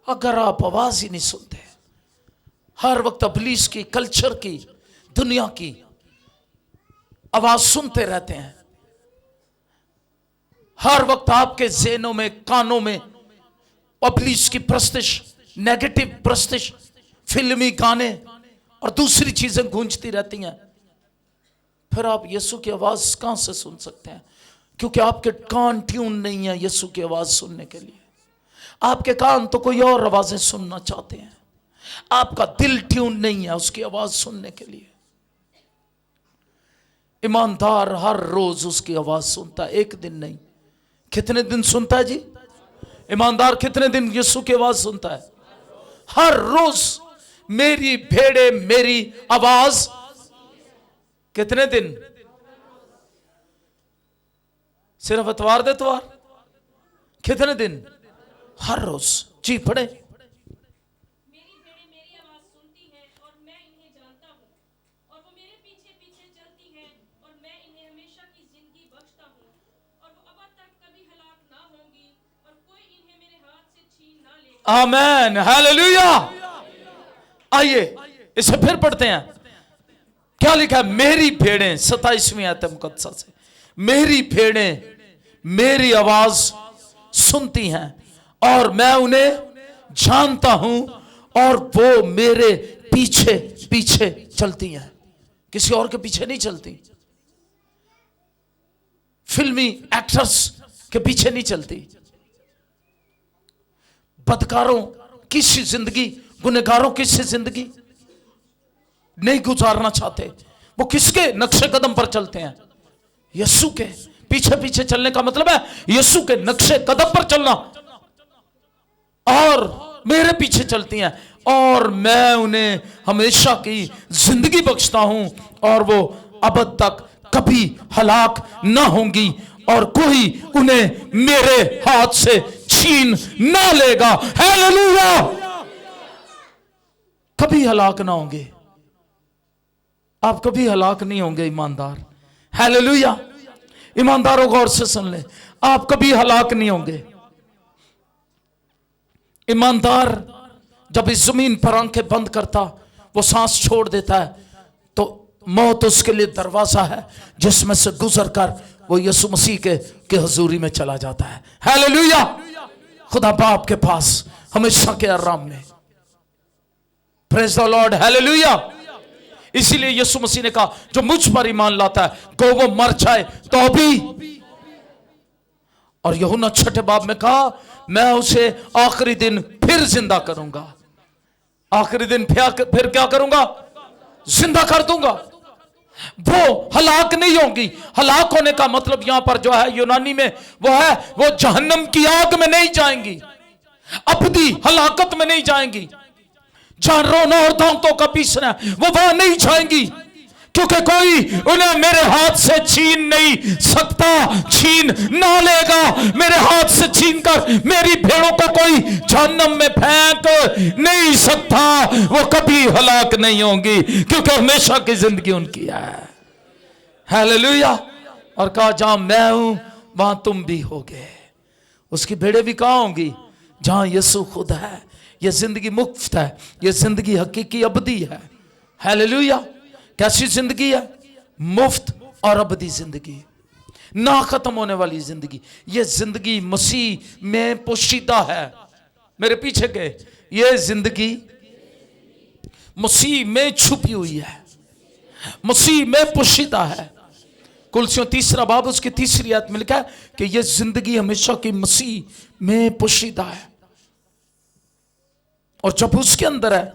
अगर आप आवाज ही नहीं सुनते, हर वक्त इब्लीस की, कल्चर की, दुनिया की आवाज सुनते रहते हैं, हर वक्त आपके ज़हनों में, कानों में इब्लीस की प्रस्तिश, नेगेटिव प्रस्तिश, फिल्मी गाने और दूसरी चीजें गूंजती रहती हैं, फिर आप यीशु की आवाज कहां से सुन सकते हैं? क्योंकि आपके कान ट्यून नहीं है यीशु की आवाज सुनने के लिए। आपके कान तो कोई और आवाजें सुनना चाहते हैं, आपका दिल ट्यून नहीं है उसकी आवाज सुनने के लिए। ईमानदार हर रोज उसकी आवाज सुनता है, एक दिन नहीं। कितने दिन सुनता है जी? ईमानदार कितने दिन यीशु की आवाज सुनता है? हर रोज। मेरी भेड़े मेरी आवाज, कितने दिन? सिर्फ इतवार दे इतवार? कितने दिन? हर रोज। जी पढ़े। मेरी भेड़ें मेरी आवाज सुनती हैं और मैं इन्हें जानता हूं, और वो मेरे पीछे पीछे चलती हैं, और मैं इन्हें हमेशा की जिंदगी बख्शता हूं, और वो अब तक कभी हलाक ना होंगी, और कोई इन्हें मेरे हाथ से छीन ना लेगा। आमीन। हालेलुया। आइए इसे फिर पढ़ते हैं। क्या लिखा है? मेरी भेड़ें, 27वीं आयत मुकद्दसा से, मेरी भेड़ें मेरी आवाज सुनती हैं और मैं उन्हें जानता हूं, और वो मेरे पीछे पीछे चलती हैं। किसी और के पीछे नहीं चलती, फिल्मी एक्टर्स के पीछे नहीं चलती, बदकारों की सी जिंदगी, गुनहगारों की सी जिंदगी, नहीं गुजारना चाहते। वो किसके नक्शे कदम पर चलते हैं? यीशु के पीछे पीछे चलने का मतलब है यीशु के नक्शे कदम पर चलना। और मेरे पीछे चलती हैं और मैं उन्हें हमेशा की जिंदगी बख्शता हूं और वो अब तक कभी हलाक ना होंगी और कोई उन्हें मेरे हाथ से छीन ना लेगा। हालेलुया! कभी हलाक ना होंगे। आप कभी हलाक नहीं होंगे ईमानदार। हालेलुया! ईमानदारों गौर से सुन ले, आप कभी हलाक नहीं होंगे। ईमानदार जब इस जमीन पर आंखें बंद करता, वो सांस छोड़ देता है, तो मौत उसके लिए दरवाजा है जिसमें से गुजर कर वो यीशु मसीह के हजूरी में चला जाता है। हालेलुया! खुदा बाप के पास हमेशा के आराम में। Praise the Lord. हालेलुया! इसीलिए यीशु मसीह ने कहा जो मुझ पर ईमान लाता है को वो मर जाए तो भी, और यूहन्ना 6 बाब में कहा मैं उसे आखिरी दिन फिर जिंदा करूंगा। आखिरी दिन फिर क्या करूंगा? जिंदा कर दूंगा। वो हलाक नहीं होंगी। हलाक होने का मतलब यहां पर जो है यूनानी में वो है वो जहन्नम की आग में नहीं जाएंगी, अबदी हलाकत में नहीं जाएंगी, जहां रोना और दांतों का पीसना वो वहां नहीं जाएंगी, क्योंकि कोई उन्हें मेरे हाथ से छीन नहीं सकता, छीन ना लेगा। मेरे हाथ से छीन कर मेरी भेड़ों को कोई जहन्नम में फेंक नहीं सकता। वो कभी हलाक नहीं होंगी क्योंकि हमेशा की जिंदगी उनकी है। हालेलुया! और कहा जहां मैं हूं वहां तुम भी होगे। उसकी भेड़ें भी कहां होंगी? जहां यीशु खुद है। यह जिंदगी मुफ्त है, यह जिंदगी हकीकी अबदी है। हालेलुया! कैसी जिंदगी है? मुफ्त और अबदी जिंदगी, ना खत्म होने वाली जिंदगी। यह जिंदगी मसीह में पोशीदा है। मेरे पीछे के यह जिंदगी मसीह में छुपी हुई है, मसीह में पोशीदा है। कुलसियों 3 बाब उसकी 3 आयत में लिखा है कि यह जिंदगी हमेशा की मसीह में पोशीदा है, और जब उसके अंदर है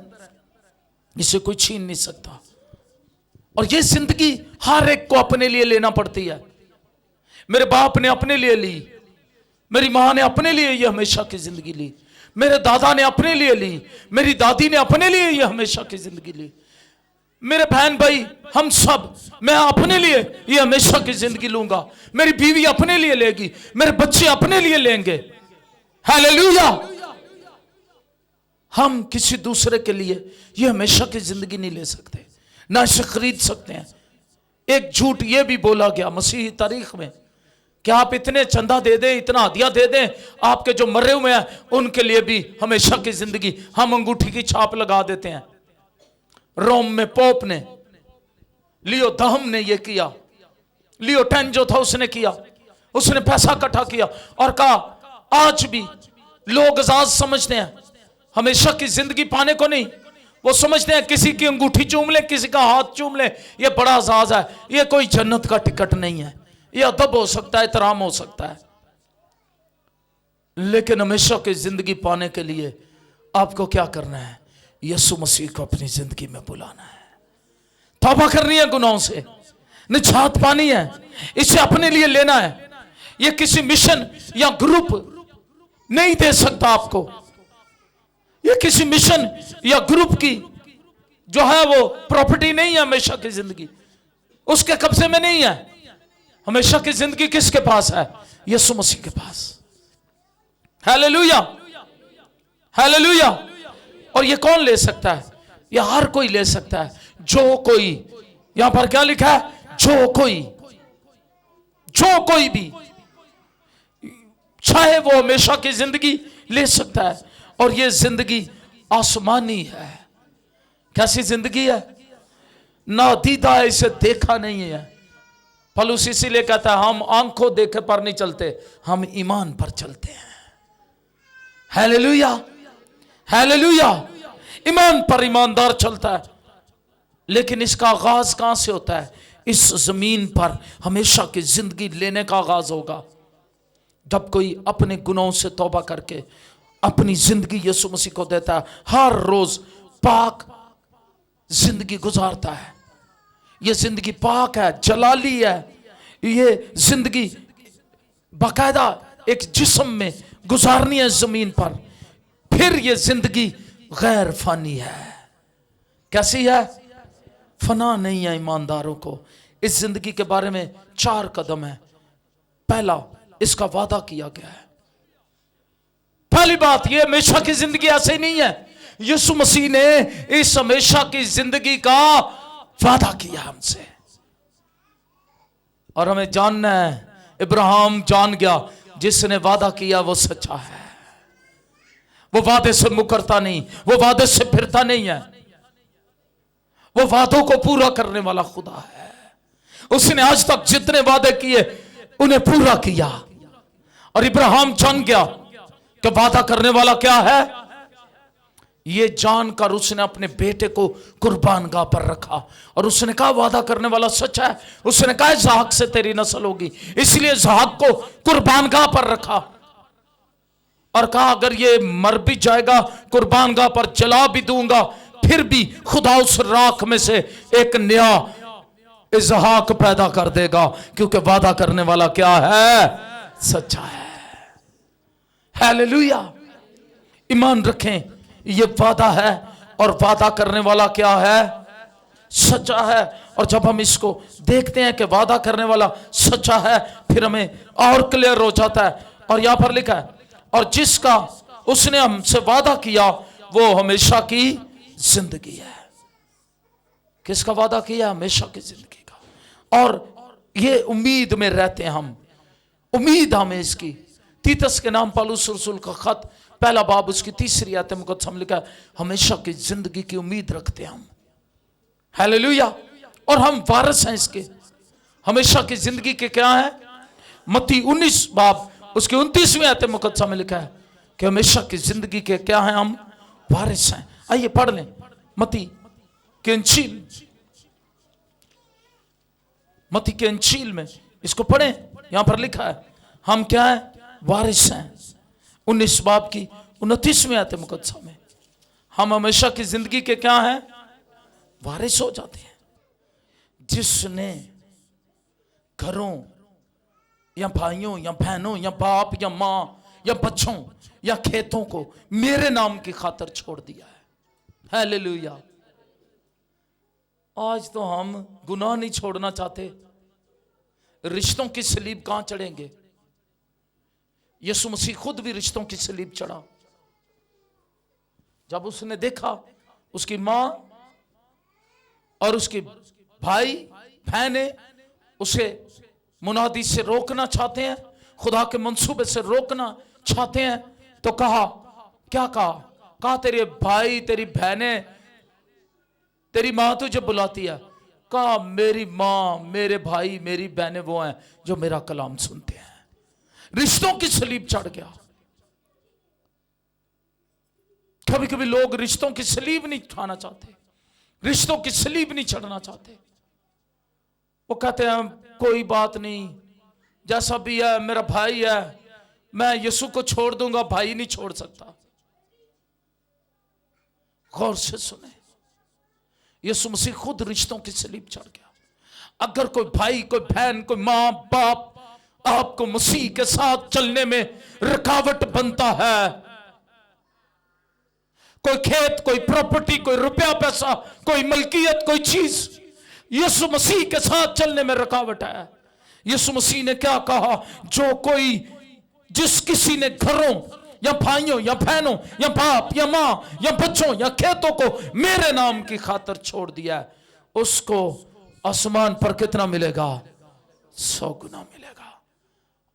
इसे कोई छीन नहीं सकता। और यह जिंदगी हर एक को अपने लिए लेना पड़ती है। मेरे बाप ने अपने लिए ली, मेरी मां ने अपने लिए यह हमेशा की जिंदगी ली, मेरे दादा ने अपने लिए ली, मेरी दादी ने अपने लिए यह हमेशा की जिंदगी ली, मेरे बहन भाई हम सब, मैं अपने लिए यह हमेशा की जिंदगी लूंगा, मेरी बीवी अपने लिए लेगी, मेरे बच्चे अपने लिए लेंगे। हालेलुया! हम किसी दूसरे के लिए यह हमेशा की जिंदगी नहीं ले सकते, ना इसे खरीद सकते हैं। एक झूठ यह भी बोला गया मसीही तारीख में कि आप इतने चंदा दे दें, इतना हदिया दे दें, आपके जो मरे हुए हैं उनके लिए भी हमेशा की जिंदगी हम अंगूठी की छाप लगा देते हैं। रोम में पोप ने, लियो दहम ने यह किया, लियो 10 जो था उसने किया, उसने पैसा इकट्ठा किया और कहा आज भी लोग आजाद समझते हैं हमेशा की जिंदगी पाने को नहीं। वो समझते हैं किसी की अंगूठी चूम ले, किसी का हाथ चूम ले, ये बड़ा आजाद है, ये कोई जन्नत का टिकट नहीं है, ये अदब हो सकता है, एहतराम हो सकता है। लेकिन हमेशा की जिंदगी पाने के लिए आपको क्या करना है? यीशु मसीह को अपनी जिंदगी में बुलाना है, तौबा करनी है, गुनाहों से निजात पानी है, इसे अपने लिए लेना है। ये किसी मिशन या ग्रुप नहीं दे सकता आपको, ये किसी मिशन या ग्रुप की जो है वो प्रॉपर्टी नहीं है। हमेशा की जिंदगी उसके कब्जे में नहीं है। हमेशा की जिंदगी किसके पास है? यीशु मसीह के पास। हालेलुया! हालेलुया! और ये कौन ले सकता है? ये हर कोई ले सकता है, जो कोई, यहां पर क्या लिखा है? जो कोई भी चाहे वो हमेशा की जिंदगी ले सकता है। और ये जिंदगी आसमानी है। कैसी जिंदगी है? ना दीदा है, इसे देखा नहीं है। पौलुस इसीलिए कहता है हम आंखों देखे पर नहीं चलते, हम ईमान पर चलते हैं। हालेलुया! हालेलुया! ईमान पर ईमानदार चलता है। लेकिन इसका आगाज कहां से होता है? इस जमीन पर हमेशा की जिंदगी लेने का आगाज होगा जब कोई अपने गुनाहों से तौबा करके अपनी जिंदगी यीशु मसीह को देता है। हर रोज पाक जिंदगी गुजारता है। ये जिंदगी पाक है, जलाली है। ये जिंदगी बाकायदा एक जिस्म में गुजारनी है जमीन पर। फिर ये जिंदगी गैर फानी है। कैसी है? फना नहीं है। ईमानदारों को इस जिंदगी के बारे में 4 कदम है। पहला, इसका वादा किया गया है। पहली बात, ये हमेशा की जिंदगी ऐसे ही नहीं है। यीशु मसीह ने इस हमेशा की जिंदगी का वादा किया हमसे, और हमें जानना है, इब्राहिम जान गया जिसने वादा किया वो सच्चा है। वो वादे से मुकरता नहीं, वो वादे से फिरता नहीं है। वो वादों को पूरा करने वाला खुदा है। उसने आज तक जितने वादे किए उन्हें पूरा किया। और इब्राहिम जान गया कि वादा करने वाला क्या है। ये जानकर उसने अपने बेटे को कुर्बान गाह पर रखा और उसने कहा वादा करने वाला सच्चा है। उसने कहा इसहाक से तेरी नस्ल होगी, इसलिए इसहाक को कुर्बान गाह पर रखा और कहा अगर ये मर भी जाएगा कुर्बान गाह पर जला भी दूंगा, फिर भी खुदा उस राख में से एक नया इसहाक पैदा कर देगा, क्योंकि वादा करने वाला क्या है? सच्चा है। हालेलुया। ईमान रखें, ये वादा है और वादा करने वाला क्या है? सच्चा है। और जब हम इसको देखते हैं कि वादा करने वाला सच्चा है, फिर हमें और क्लियर हो जाता है। और यहां पर लिखा है और जिसका उसने हमसे वादा किया वो हमेशा की जिंदगी है। किसका वादा किया? हमेशा की जिंदगी का। और ये उम्मीद में रहते हैं हम, उम्मीद हमें इसकी। तीतस के नाम पौलुस रसूल का खत, पहला बाब, उसकी 3 आयत मुकद्दस में लिखा है हमेशा की जिंदगी की उम्मीद रखते हैं हम। हालेलुया। और हम वारिस हैं इसके। हमेशा की जिंदगी के क्या है? मत्ती 19 बाब उसकी 29वीं आयत मुकद्दस में लिखा है कि हमेशा की जिंदगी के क्या हैं? हम वारिस हैं। आइए पढ़ लें मत्ती के इंजील, मत्ती के इंजील में इसको पढ़ें। यहां पर लिखा है हम क्या है? वारिस हैं। 19 बाब की 29वीं आयत मुकद्दस में हम हमेशा की जिंदगी के क्या हैं? वारिस हो जाते हैं। जिसने घरों या भाइयों या बहनों या बाप या मां या बच्चों या खेतों को मेरे नाम की खातिर छोड़ दिया है। हालेलुया। आज तो हम गुनाह नहीं छोड़ना चाहते, रिश्तों की सलीब कहां चढ़ेंगे? यीशु मसीह खुद भी रिश्तों की सलीब चढ़ा। जब उसने देखा उसकी मां और उसके भाई बहने उसे मुनादी से रोकना चाहते हैं, खुदा के मंसूबे से रोकना चाहते हैं, तो कहा, क्या कहा? कहा तेरे भाई तेरी बहनें तेरी मां तुझे बुलाती है। कहा मेरी मां मेरे भाई मेरी बहनें वो हैं जो मेरा कलाम सुनते हैं। रिश्तों की सलीब चढ़ गया। कभी कभी लोग रिश्तों की सलीब नहीं उठाना चाहते, रिश्तों की सलीब नहीं चढ़ना चाहते। वो कहते हैं कोई बात नहीं, जैसा भी है मेरा भाई है, मैं यीशु को छोड़ दूंगा, भाई नहीं छोड़ सकता। गौर से सुने, यीशु मसीह खुद रिश्तों की सलीब चढ़ गया। अगर कोई भाई कोई बहन कोई मां बाप आपको मसीह के साथ चलने में रुकावट बनता है, कोई खेत कोई प्रॉपर्टी कोई रुपया पैसा कोई मलकियत कोई चीज यीशु मसीह के साथ चलने में रुकावट है, यीशु मसीह ने क्या कहा? जो कोई जिस किसी ने घरों या भाइयों या बहनों या बाप या मां या बच्चों या खेतों को मेरे नाम की खातिर छोड़ दिया है, उसको आसमान पर कितना मिलेगा? 100 गुना मिलेगा।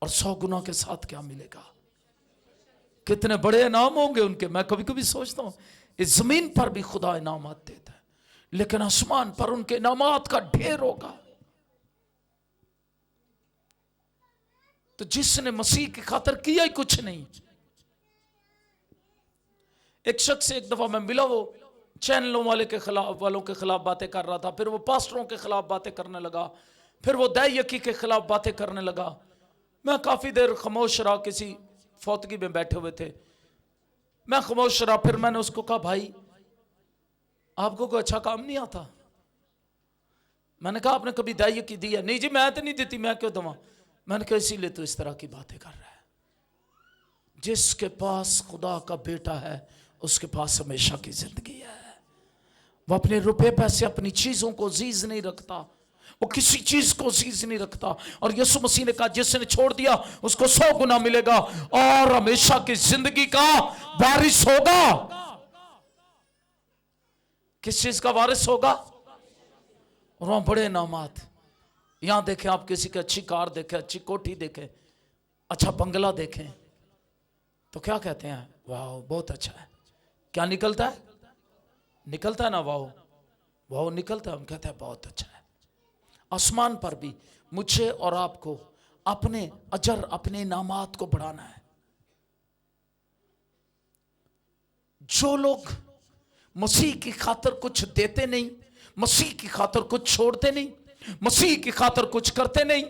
और 100 गुना के साथ क्या मिलेगा? कितने बड़े इनाम होंगे उनके। मैं कभी कभी सोचता हूं इस जमीन पर भी खुदा इनामात देता है, लेकिन आसमान पर उनके इनामात का ढेर होगा। तो जिसने मसीह की खातिर किया ही कुछ नहीं। एक शख्स से एक दफा मैं मिला, वो चैनलों वालों के खिलाफ बातें कर रहा था, फिर वो पास्टरों के खिलाफ बातें करने लगा, फिर वो दैयकी के खिलाफ बातें करने लगा। मैं काफी देर खामोश रहा, किसी फौतगी में बैठे हुए थे, मैं खामोश रहा। फिर मैंने उसको कहा भाई आपको कोई अच्छा काम नहीं आता? मैंने कहा आपने कभी दाई की दी है? नहीं जी मैं तो नहीं देती, मैं क्यों दूंगा? मैंने कहा इसीलिए तो इस तरह की बातें कर रहा है। जिसके पास खुदा का बेटा है उसके पास हमेशा की जिंदगी है। वो अपने रुपए पैसे अपनी चीजों को अजीज नहीं रखता, वो किसी चीज को अजीज नहीं रखता। और यीशु मसीह ने कहा जिसने छोड़ दिया उसको 100 गुना मिलेगा और हमेशा की जिंदगी का वारिस होगा। किस चीज का वारिस होगा? और वहां बड़े इनामात। यहां देखें आप किसी की अच्छी कार देखें, अच्छी कोठी देखें, अच्छा बंगला देखें तो क्या कहते हैं? वाह बहुत अच्छा है। क्या निकलता है? निकलता है ना वाह वाह निकलता है। हम कहते हैं बहुत अच्छा है। आसमान पर भी मुझे और आपको अपने अजर अपने इनामात को बढ़ाना है। जो लोग मसीह की खातिर कुछ देते नहीं, मसीह की खातिर कुछ छोड़ते नहीं, मसीह की खातिर कुछ करते नहीं,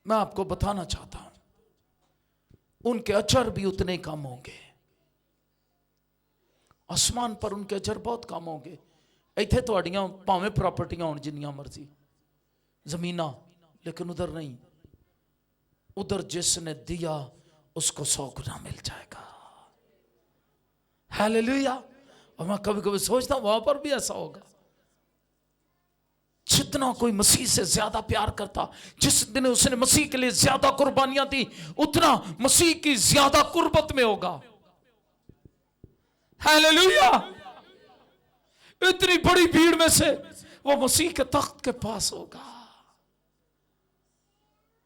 मैं आपको बताना चाहता हूं उनके अजर भी उतने ही कम होंगे। आसमान पर उनके अजर बहुत कम होंगे। इत्थे तुहाड़ियां भावें प्रॉपर्टियां होण जिन्नियां मर्जी जमीना, लेकिन उधर नहीं। उधर जिसने दिया उसको 100 गुना मिल जाएगा। हालेलुया। और मैं कभी कभी सोचता हूं वहां पर भी ऐसा होगा। जितना कोई मसीह से ज्यादा प्यार करता, जिस दिन उसने मसीह के लिए ज्यादा कुर्बानियां दी, उतना मसीह की ज्यादा कुर्बत में होगा। हालेलुया। इतनी बड़ी भीड़ में से वो मसीह के तख्त के पास होगा।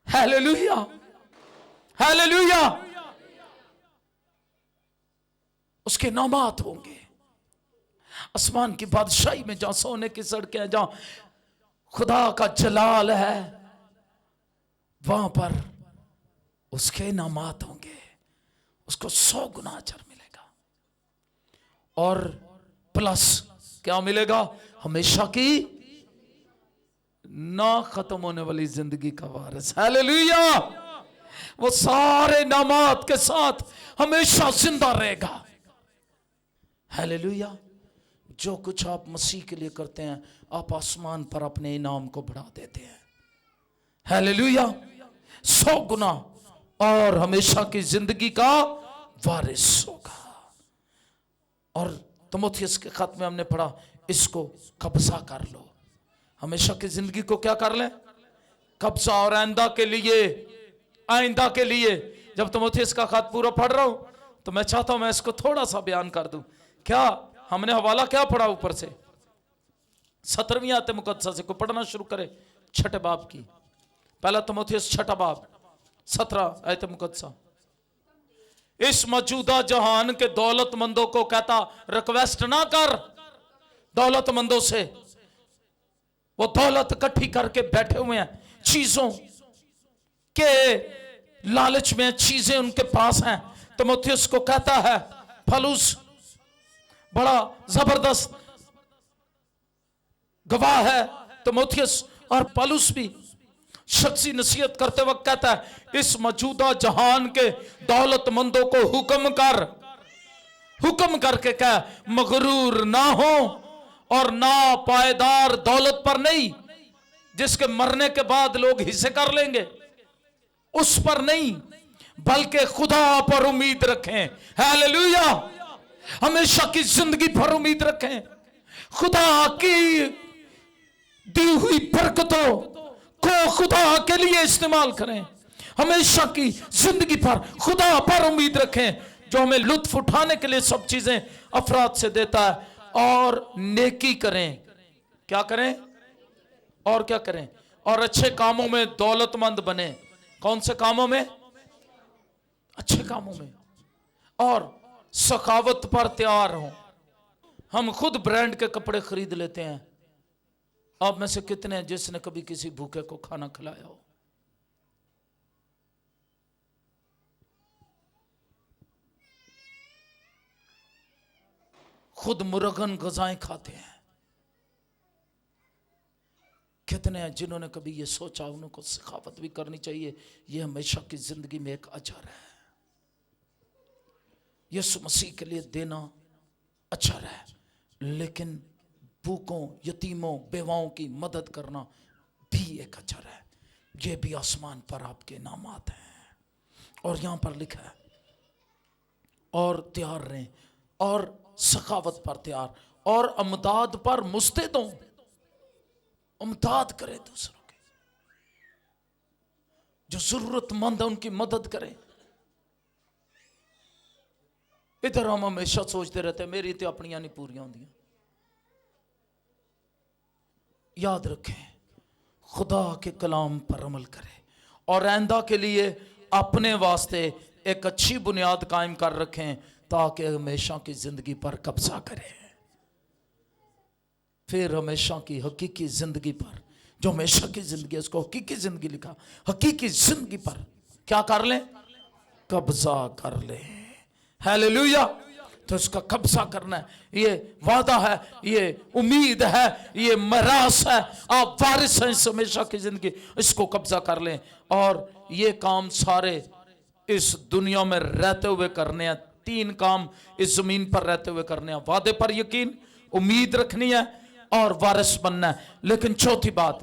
Hallelujah hallelujah. उसके नामात होंगे आसमान की बादशाही में, जहां सोने की सड़कें हैं, जहां खुदा का जलाल है, वहां पर उसके नामात होंगे। उसको 100 गुना अजर मिलेगा और प्लस क्या मिलेगा? हमेशा की ना खत्म होने वाली जिंदगी का वारिस। हालेलुया। वो सारे नामात के साथ हमेशा जिंदा रहेगा। हालेलुया। जो कुछ आप मसीह के लिए करते हैं आप आसमान पर अपने इनाम को बढ़ा देते हैं। हालेलुया। 100 गुना और हमेशा की जिंदगी का वारिस होगा। और तीमुथियुस के खत में हमने पढ़ा इसको कब्जा कर लो। हमेशा की जिंदगी को क्या कर लें? कब्जा। और आइंदा के लिए जब तीमुथियुस का खत पूरा पढ़ रहा हूं तो मैं चाहता हूं मैं इसको थोड़ा सा बयान कर दूं। क्या हमने हवाला क्या पढ़ा ऊपर से? 17वीं आयत मुकद्दसा से को पढ़ना शुरू करे, 6ठे बाब की। पहला तीमुथियुस 6ठा बाब 17 आयत मुकद्दसा। इस मौजूदा जहान के दौलतमंदों को कहता रिक्वेस्ट ना कर दौलतमंदों से। वो दौलत इकट्ठी करके बैठे हुए हैं, चीजों के लालच में चीजें उनके पास हैं। तीमुथियुस को कहता है, पौलुस बड़ा जबरदस्त गवाह है तीमुथियुस, और पौलुस भी शख्सी नसीहत करते वक्त कहता है इस मौजूदा जहान के दौलतमंदों को हुक्म करके कह मगरूर ना हो और ना पायदार दौलत पर नहीं, जिसके मरने के बाद लोग हिस्से कर लेंगे, उस पर नहीं, बल्कि खुदा पर उम्मीद रखें। हालेलुया। हमेशा की जिंदगी पर उम्मीद रखें। खुदा की दी हुई बरकतों को खुदा के लिए इस्तेमाल करें। हमेशा की जिंदगी पर खुदा पर उम्मीद रखें, जो हमें लुत्फ उठाने के लिए सब चीजें अफराद से देता है। और नेकी करें। क्या करें? और क्या करें? और अच्छे कामों में दौलतमंद बने। कौन से कामों में? अच्छे कामों में। और सखावत पर तैयार हों। हम खुद ब्रांड के कपड़े खरीद लेते हैं। आप में से कितने हैं जिसने कभी किसी भूखे को खाना खिलाया हो? खुद मुरगन गजाएं खाते हैं। कितने हैं जिन्होंने कभी ये सोचा उनको सखावत भी करनी चाहिए? ये हमेशा की जिंदगी में एक अजर है। यीशु मसीह के लिए देना अजर है। लेकिन भूखों, यतीमों, बेवाओं की मदद करना भी एक अजर है। ये भी आसमान पर आपके इनामात हैं। और यहां पर लिखा है और तैयार रहें और सखावत पर तैयार और अमदाद पर मुस्तैद हों। अमदाद करें दूसरों की, जो जरूरतमंद है उनकी मदद करें। इधर हम हमेशा सोचते रहते हैं मेरी तो अपनियां नहीं पूरी होंगी। याद रखें, खुदा के कलाम पर अमल करें और आइंदा के लिए अपने वास्ते एक अच्छी बुनियाद कायम कर रखें ताकि हमेशा की जिंदगी पर कब्जा करें। फिर हमेशा की हकीकी जिंदगी पर, जो हमेशा की जिंदगी है उसको हकीकी जिंदगी लिखा, हकीकी जिंदगी पर क्या कर लें? कब्जा कर लें। हालेलुया। तो इसका कब्जा करना है, ये वादा है, ये उम्मीद है, ये मिरास है। आप वारिस हैं इस हमेशा की जिंदगी, इसको कब्जा कर लें। और ये काम सारे इस दुनिया में रहते हुए करने हैं। 3 काम इस जमीन पर रहते हुए करने हैं। वादे पर यकीन, उम्मीद रखनी है और वारिस बनना है। लेकिन चौथी बात,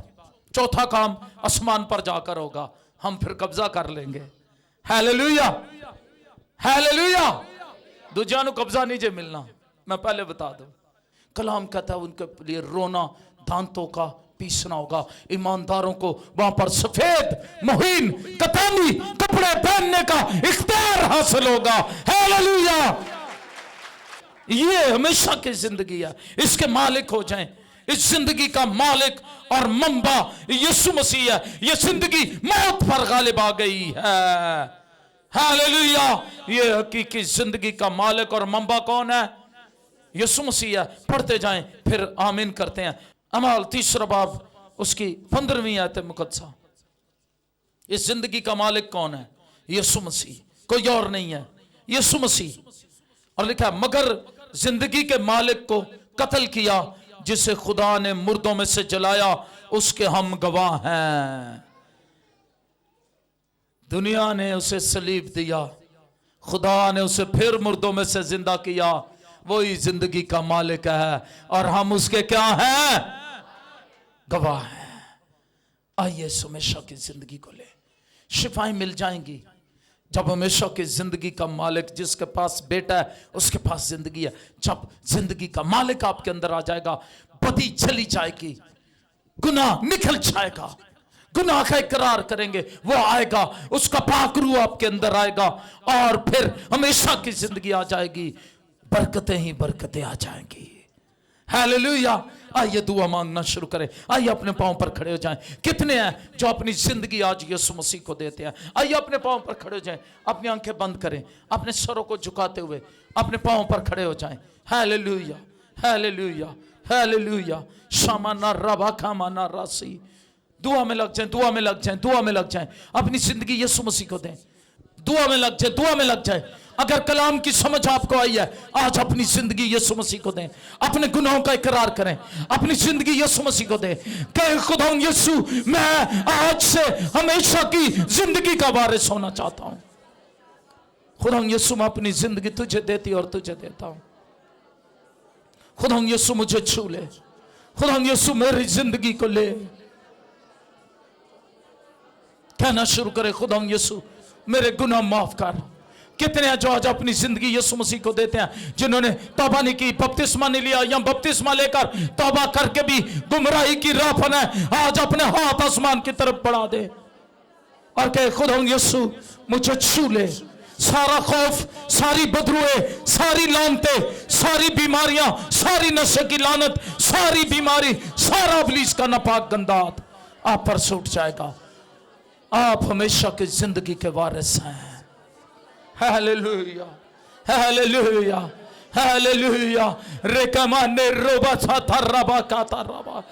चौथा काम आसमान पर जाकर होगा, हम फिर कब्जा कर लेंगे। Hallelujah, hallelujah. दूजा नु कब्जा नहीं जे मिलना, मैं पहले बता दूं। कलाम कहता है उनके लिए रोना, दांतों का पीसना होगा। ईमानदारों को वहां पर सफेद मुहीन कतानी कपड़े पहनने का इख्तियार हासिल होगा। हालेलुया। ये हमेशा की जिंदगी है, इसके मालिक हो जाएं। इस जिंदगी का मालिक और मंबा यीशु मसीह है। ये जिंदगी मौत पर गालिब आ गई है। हालेलुया। ये हकीकी जिंदगी का मालिक और मंबा कौन है? यीशु मसीह है। पढ़ते जाएं फिर आमीन करते हैं। अमाल 3 बाब उसकी 15वीं आयत मुकद्दसा। इस जिंदगी का मालिक कौन है? यीशु मसीह, कोई और नहीं है, यीशु मसीह। और लिखा मगर जिंदगी के मालिक को कत्ल किया जिसे खुदा ने मुर्दों में से जलाया, उसके हम गवाह हैं। दुनिया ने उसे सलीब दिया, खुदा ने उसे फिर मुर्दों में से जिंदा किया। वही जिंदगी का मालिक है और हम उसके क्या हैं? गवाह हैं। आइए हमेशा की जिंदगी को ले, शिफाएं मिल जाएंगी जब हमेशा की जिंदगी का मालिक, जिसके पास बेटा है उसके पास जिंदगी है। जब जिंदगी का मालिक आपके अंदर आ जाएगा, बदी चली जाएगी, गुनाह निकल जाएगा। गुनाह का इकरार करेंगे, वो आएगा, उसका पाक रूह आपके अंदर आएगा और फिर हमेशा की जिंदगी आ जाएगी। बरकतें ही बरकतें आ जाएंगी। हालेलुया। आइए दुआ मांगना शुरू करें। आइए अपने पांव पर खड़े हो जाएं। कितने हैं जो अपनी जिंदगी आज यीशु मसीह को देते हैं? आइए अपने पांव पर खड़े हो जाएं, अपनी आंखें बंद करें, अपने सरों को झुकाते हुए अपने पांव पर खड़े हो जाएं। Hallelujah, hallelujah, hallelujah. शामाना रबा खामाना रासी। दुआ में लग जाएं, दुआ में लग जाएं, दुआ में लग जाएं। अपनी जिंदगी यीशु मसीह को दें। दुआ में लग जाए, दुआ में लग जाए। अगर कलाम की समझ आपको आई है, आज अपनी जिंदगी यीशु मसीह को दें। अपने गुनाहों का इकरार करें, अपनी जिंदगी यीशु मसीह को दें। कहे खुदा यीशु, मैं आज से हमेशा की जिंदगी का वारिस होना चाहता हूं। खुदा यीशु, मैं अपनी जिंदगी तुझे देती और तुझे देता हूं। खुदा यीशु मुझे छू ले। खुदा यीशु मेरी जिंदगी को ले। कहना शुरू करे, खुदा यीशु मेरे गुनाह माफ कर। कितने हैं जो आज अपनी जिंदगी यीशु मसीह को देते हैं, जिन्होंने तौबा नहीं की, बपतिस्मा नहीं लिया या बपतिस्मा लेकर तौबा करके भी गुमराही की राह पर है, आज अपने हाथ आसमान की तरफ बढ़ा दे और कहे खुदा यीशु मुझे छू ले। सारा खौफ, सारी बदरुए, सारी लानते, सारी बीमारियां, सारी नशे की लानत, सारी बीमारी, सारा इब्लीस का नापाक गंदात आप पर से उठ जाएगा। आप हमेशा की जिंदगी के वारिस हैं। Hallelujah, hallelujah, hallelujah. रेकमाने रोबा था रबा काता रबा।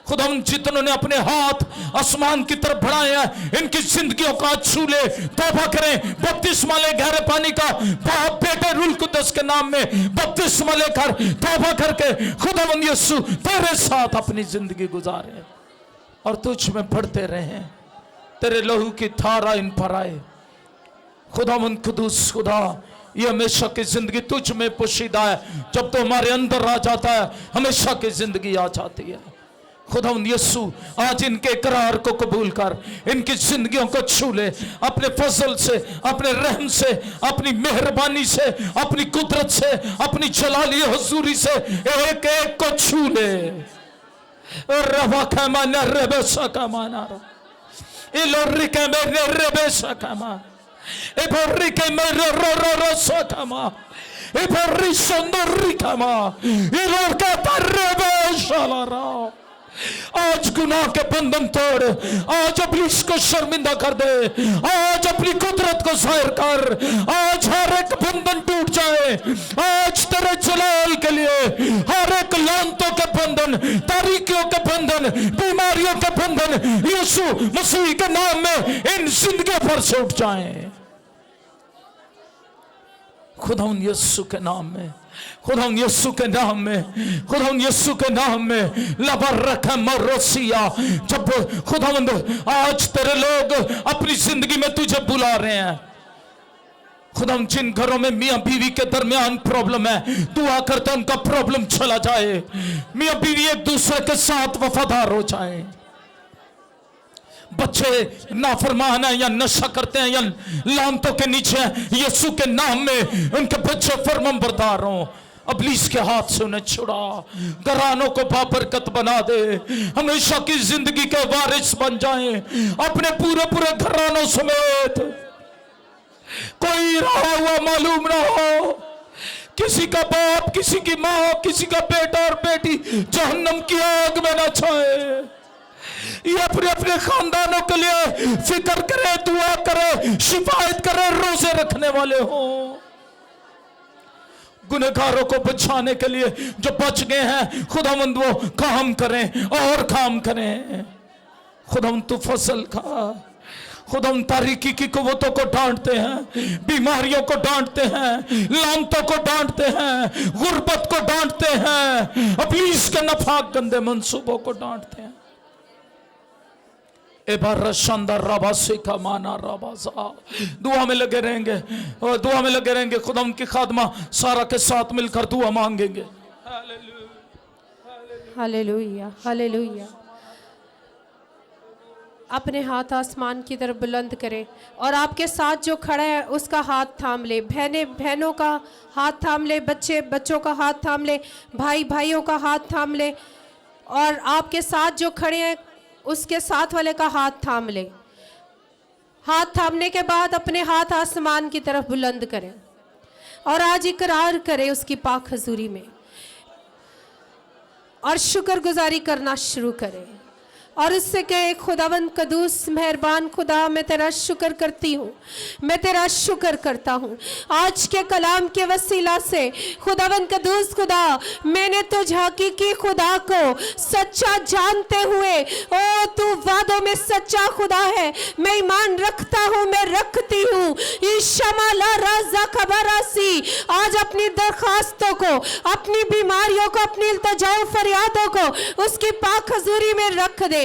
खुदा जितनों ने अपने हाथ आसमान की तरफ बढ़ाए हैं, इनकी जिंदगियों का छू ले। तौबा करें, बपतिस्मा ले गहरे पानी का, बाप बेटे रूह कुद्दस के नाम में बपतिस्मा लेकर तौबा करके खुदा यीशु तेरे साथ अपनी जिंदगी गुजारे और तुझ में बढ़ते रहे। तेरे लहू की धारा इन पर आए। खुदा मन कुदूस खुदा, ये हमेशा की जिंदगी तुझ में पोशीदा है। जब तो हमारे अंदर आ जाता है हमेशा की जिंदगी आ जाती है। खुदावंद यीशु आज इनके इकरार को कबूल कर, इनकी जिंदगियों को छू ले अपने फजल से, अपने रहम से, अपनी मेहरबानी से, अपनी कुदरत से, अपनी जलाली हुजूरी से एक एक को छू ले। रवा कमाना रेबेसा कमाना इलोरी के मेरे रेबेसा कमा इबोरी के मेरे रो रो रो सकमा इबोरी सुंदरी कमा इलोर के रेबेसा ला। आज गुनाह के बंधन तोड़, आज इब्लीस को शर्मिंदा कर दे, आज अपनी कुदरत को जाहिर कर, आज हर एक बंधन टूट जाए। आज तेरे जलाल के लिए हर एक लानतों के बंधन, तारीकियों के बंधन, बीमारियों के बंधन यीशु मसीह के नाम में इन जिंदगियों पर से उठ जाए। खुदावंद यीशु के नाम में, खुदावंद यीशु के नाम में, खुदावंद यीशु के नाम में लबरक मरोसिया। जब खुदावंद आज तेरे लोग अपनी जिंदगी में तुझे बुला रहे हैं, खुदावंद जिन घरों में मियां बीवी के दरमियान प्रॉब्लम है, दुआ करते उनका प्रॉब्लम चला जाए, मियां बीवी एक दूसरे के साथ वफादार हो जाए। बच्चे नाफरमान है या नशा करते हैं या लानतों के नीचे हैं, यीशु के नाम में उनके बच्चे फरमाबरदार हों। इब्लीस के हाथ से उन्हें छुड़ा, घरानों को बाबरकत बना दे, हमेशा की जिंदगी के वारिस बन जाएं अपने पूरे पूरे घरानों समेत। कोई रहा हुआ मालूम ना हो, किसी का बाप, किसी की माँ, किसी का बेटा और बेटी जहन्नम की आग में न छाए। ये अपने अपने खानदानों के लिए फिक्र करे, दुआ करे, शिफायत करे, रोजे रखने वाले हों। गुनहगारों को बचाने के लिए जो बच गए हैं, खुदावंद वो काम करें और काम करें। खुदावंद तू फसल का, खुदावंद तारीकी की कुव्वतों को डांटते हैं, बीमारियों को डांटते हैं, लानतों को डांटते हैं, गुर्बत को डांटते हैं, इब्लीस के नापाक गंदे मंसूबों को डांटते हैं। का माना रबासा दुआ में लगे रहेंगे, और दुआ में लगे रहेंगे। खुदा उनकी खादमा सारा के साथ मिलकर दुआ मांगेंगे। Hallelujah hallelujah. अपने हाथ आसमान की तरफ बुलंद करें और आपके साथ जो खड़ा है उसका हाथ थाम ले। बहनों का हाथ थाम ले, बच्चों का हाथ थाम ले, भाइयों का हाथ थाम ले, और आपके साथ जो खड़े हैं उसके साथ वाले का हाथ थाम ले। हाथ थामने के बाद अपने हाथ आसमान की तरफ बुलंद करें और आज इकरार करें उसकी पाक हजूरी में, और शुक्रगुजारी करना शुरू करें और उससे कहे, खुदावंद कदूस मेहरबान खुदा, मैं तेरा शुक्र करती हूँ, मैं तेरा शुक्र करता हूँ। आज के कलाम के वसीला से खुदावंद कदूस खुदा, मैंने तुझ हकीकी खुदा को सच्चा जानते हुए, ओ तू वादों में सच्चा खुदा है, मैं ईमान रखता हूँ, मैं रखती हूँ। ईशमाला राजा खबरासी, आज अपनी दरखास्तों को, अपनी बीमारियों को, अपनी इल्तिजाओ फरियादों को उसकी पाक हजूरी में रख दे।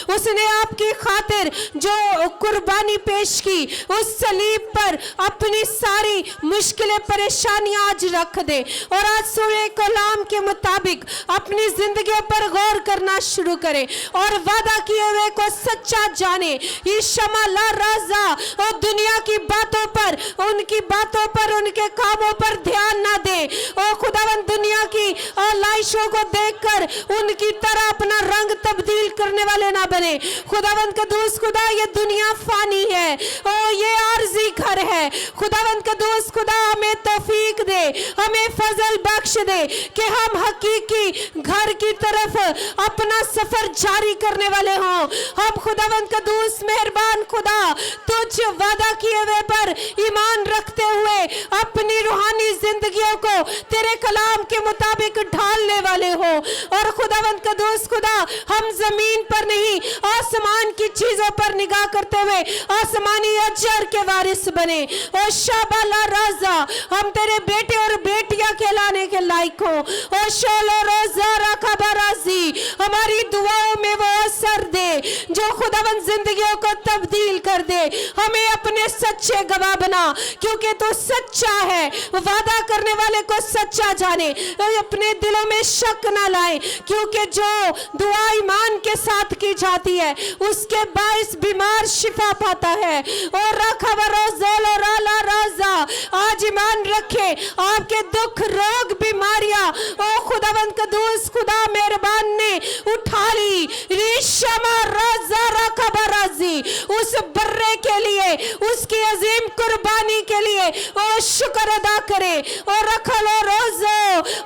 उसने आपकी खातिर जो कुर्बानी पेश की, उस सलीब पर अपनी सारी मुश्किलें परेशानियां आज रख दे और आज सूरह कलाम के मुताबिक अपनी जिंदगी पर गौर करना शुरू करे और वादा किए हुए को सच्चा जाने। ईशमाला राजा, और दुनिया की बातों पर, उनकी बातों पर, उनके कामों पर ध्यान ना दे। और खुदावंद दुनिया की लाइशों को देखकर उनकी तरह अपना रंग तब्दील करने वाले ना बने। खुदावंद कदूस खुदा, ये दुनिया फानी है, ओ ये आर्जी घर है। खुदावंद कदूस खुदा, हमें तौफीक दे, हमें फजल बख्श दे कि हम हकीकी घर की तरफ अपना सफर जारी करने वाले हों। हम खुदावंद कदूस मेहरबान खुदा, तुझ वादा किए हुए पर ईमान रखते हुए अपनी रूहानी जिंदगियों को तेरे कलाम के मुताबिक ढालने वाले हो। और खुदावंद कदूस खुदा, हम जमीन पर नहीं आसमान की चीजों पर निगाह करते हुए आसमानी अजर के वारिस बने। ओ शाबाला राजा, हम तेरे बेटे और बेटियां कहलाने के लायक हो। ओ शोलो रोजा रखा बराजी, हमारी दुआओं में वो असर दे जो खुदावंद जिंदगियों को तब्दील कर दे। हमें अपने सच्चे गवाह बना, क्योंकि तू सच्चा है। वादा करने वाले को सच्चा जाने, अपने दिलों में शक ना लाए, क्योंकि जो दुआ ईमान के साथ की जाती है उसके बाइस बीमार शिफा पाता है। और राजा, आज ईमान रखे, आपके दुख रोग बीमारियां ओ खुदावंद कदूस खुदा मेहरबान ने उठा ली। रिशमा राजा रखा बराजी, उस बर्रे के लिए, उसकी अजीम कुर्बानी के लिए ओ शुक्र अदा करे। और रखा लो रोजो,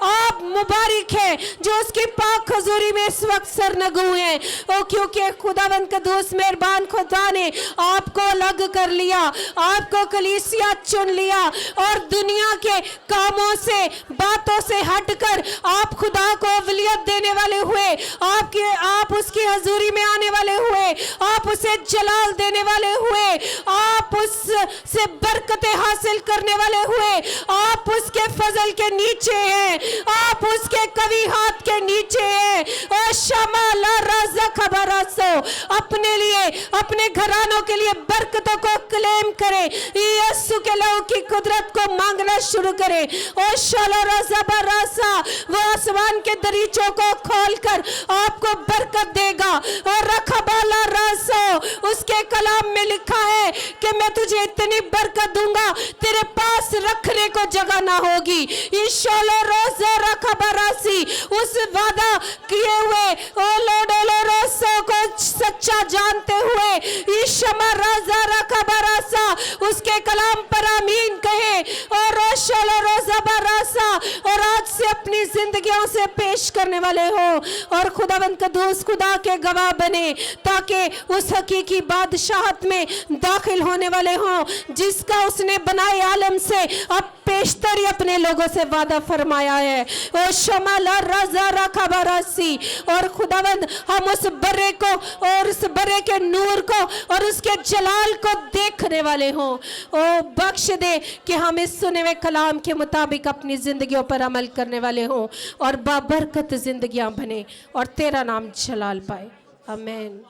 आप मुबारक है जो उसकी पाक हजूरी में इस वक्त सरनगू है। ओ क्योंकि खुदावंद कदूस मेहरबान खुदा ने आपको अलग कर लिया, आपको कलीसिया चुन लिया और दुनिया के कामों से, बातों से हटकर आप खुदा को अवलियत देने वाले हुए, आप उसकी हजूरी में आने वाले हुए, आप उसे जलाल देने वाले हुए, आप उससे बरकतें हासिल करने वाले हुए, आप उसके फजल के नीचे हैं, आप उसके कवि हाथ के नीचे हैं। और शमाला राजा खबरासो, अपने लिए, अपने घरानों के लिए बरकतों को क्लेम करे, यीशु के लहू की कुदरत को मांगना शुरू करे। और शाला राजा बरासा, वो आसमान के दरीचों को खोलकर आपको बरकत देगा। और रखबाला रासो, उसके कलाम में लिखा है कि मैं तुझे इतनी बरकत दूंगा तेरे पास रखने को जगह ना होगी। ईशोलो रोज़ो रखबरासी, उस वादा किए हुए ओ लोडोलो रोसो को सच्चा जानते हुए ईशमा राजा रखबरासा उसके कलाम पर आमीन कहे। और रोशोलो रोज़ा बरासा, और आज से अपनी जिंदगियों से पेश करने वाले हो और खुदावंद कदूस खुदा के गवाह बने, ताकि उस हकीकी बादशाहत में दाखिल होने वाले हों जिसका उसने बनाए आलम से अब पेशतरी अपने लोगों से वादा फरमाया है। ओ शमाला राजा रखबरासी, और खुदावंद हम उस बर्रे को और उस बर्रे के नूर को और उसके जलाल को देखने वाले हों। ओ बख्श दे कि हम इस सुने हुए कलाम के मुताबिक अपनी जिंदगियों पर अमल करने वाले हों और बाबरकत जिंदगियां बने और तेरा नाम जलाल पाए। आमीन।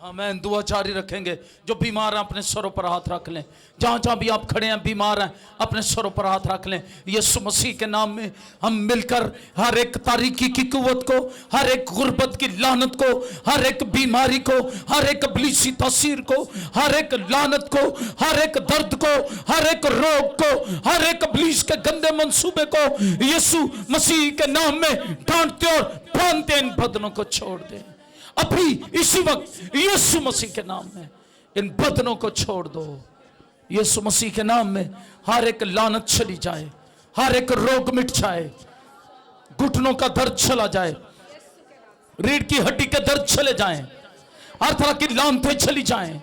आमीन। दुआ जारी रखेंगे। जो बीमार हैं अपने सरों पर हाथ रख लें। जहाँ जहाँ भी आप खड़े हैं बीमार हैं अपने सरों पर हाथ रख लें। यीशु मसीह के नाम में हम मिलकर हर एक तारीकी की कुव्वत को, हर एक गुर्बत की लानत को, हर एक बीमारी को, हर एक इब्लीसी तासीर को, हर एक लानत को, हर एक दर्द को, हर एक रोग को, हर एक इब्लीस के गंदे मंसूबे को यीशु मसीह के नाम में डांटते और बांधते इन बदनों को छोड़ दें। अभी इसी वक्त यीशु मसीह के नाम में इन बदनों को छोड़ दो। यीशु मसीह के नाम में हर एक लानत चली जाए, हर एक रोग मिट जाए, घुटनों का दर्द चला जाए, रीढ़ की हड्डी के दर्द चले जाएं, हर तरह की लानतें चली जाएं,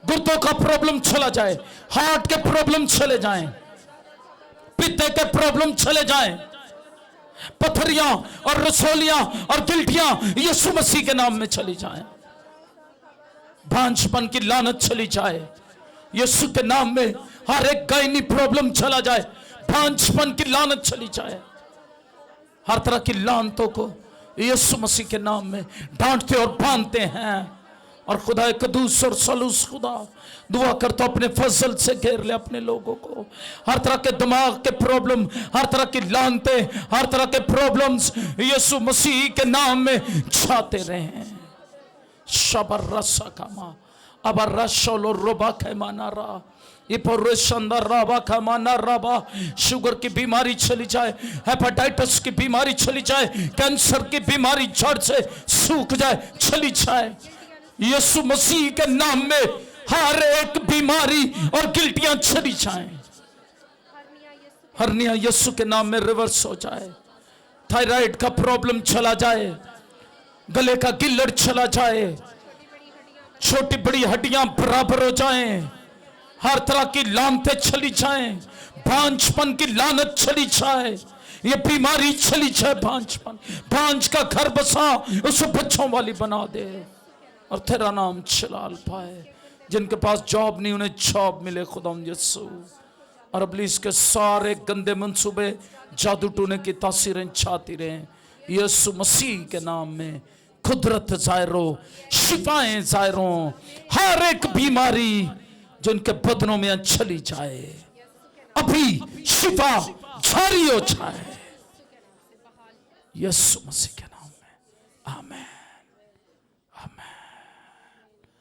गुर्दों का प्रॉब्लम चला जाए, हार्ट के प्रॉब्लम चले जाएं, पित्ते के प्रॉब्लम चले जाएं, पथरियां और रसोलियां और गिल्टियां यीशु मसीह के नाम में चली जाएं, भांजपन की लानत चली जाए यीशु के नाम में, हर एक गायनी प्रॉब्लम चला जाए, भांजपन की लानत चली जाए, हर तरह की लानतों को यीशु मसीह के नाम में डांटते और बांधते हैं। और खुदा कदूस और सलूस खुदा दुआ कर तो अपने फजल से घेर ले अपने लोगों को। हर तरह के दिमाग के प्रॉब्लम, हर तरह की लानते, हर तरह के प्रॉब्लम्स यीशु मसीह के नाम में छाते रहे। शबर रसा कामा अबर रसोलो रोबा खैमाना रा शुगर की बीमारी चली जाए, हेपेटाइटिस की बीमारी चली जाए, कैंसर की बीमारी जड़ से सूख जाए, चली जाए यीशु मसीह के नाम में। हर एक बीमारी और गिल्टियां चली जाएं, हरनिया यीशु के नाम में रिवर्स हो जाए, थायराइड का प्रॉब्लम चला जाए, गले का गिल्लड़ चला जाए, छोटी बड़ी हड्डियां बराबर हो जाएं, हर तरह की लानतें चली जाएं, भांजपन की लानत चली जाए, ये बीमारी चली जाए। भांजपन, भांज का घर बसा उसे बच्चों वाली बना दे और तेरा नाम चलाल पाए। जिनके पास जॉब नहीं उन्हें जॉब मिले खुदाम यीशु। और इब्लीस के सारे गंदे मंसूबे, जादू टूने की तासीरें छाती रहें यीशु मसीह के नाम में। कुदरत जाहिर हो, शिफाएं जाहिर हो, हर एक बीमारी जो उनके बदनों में चली जाए, अभी शिफा जारी हो जाए यीशु मसीह के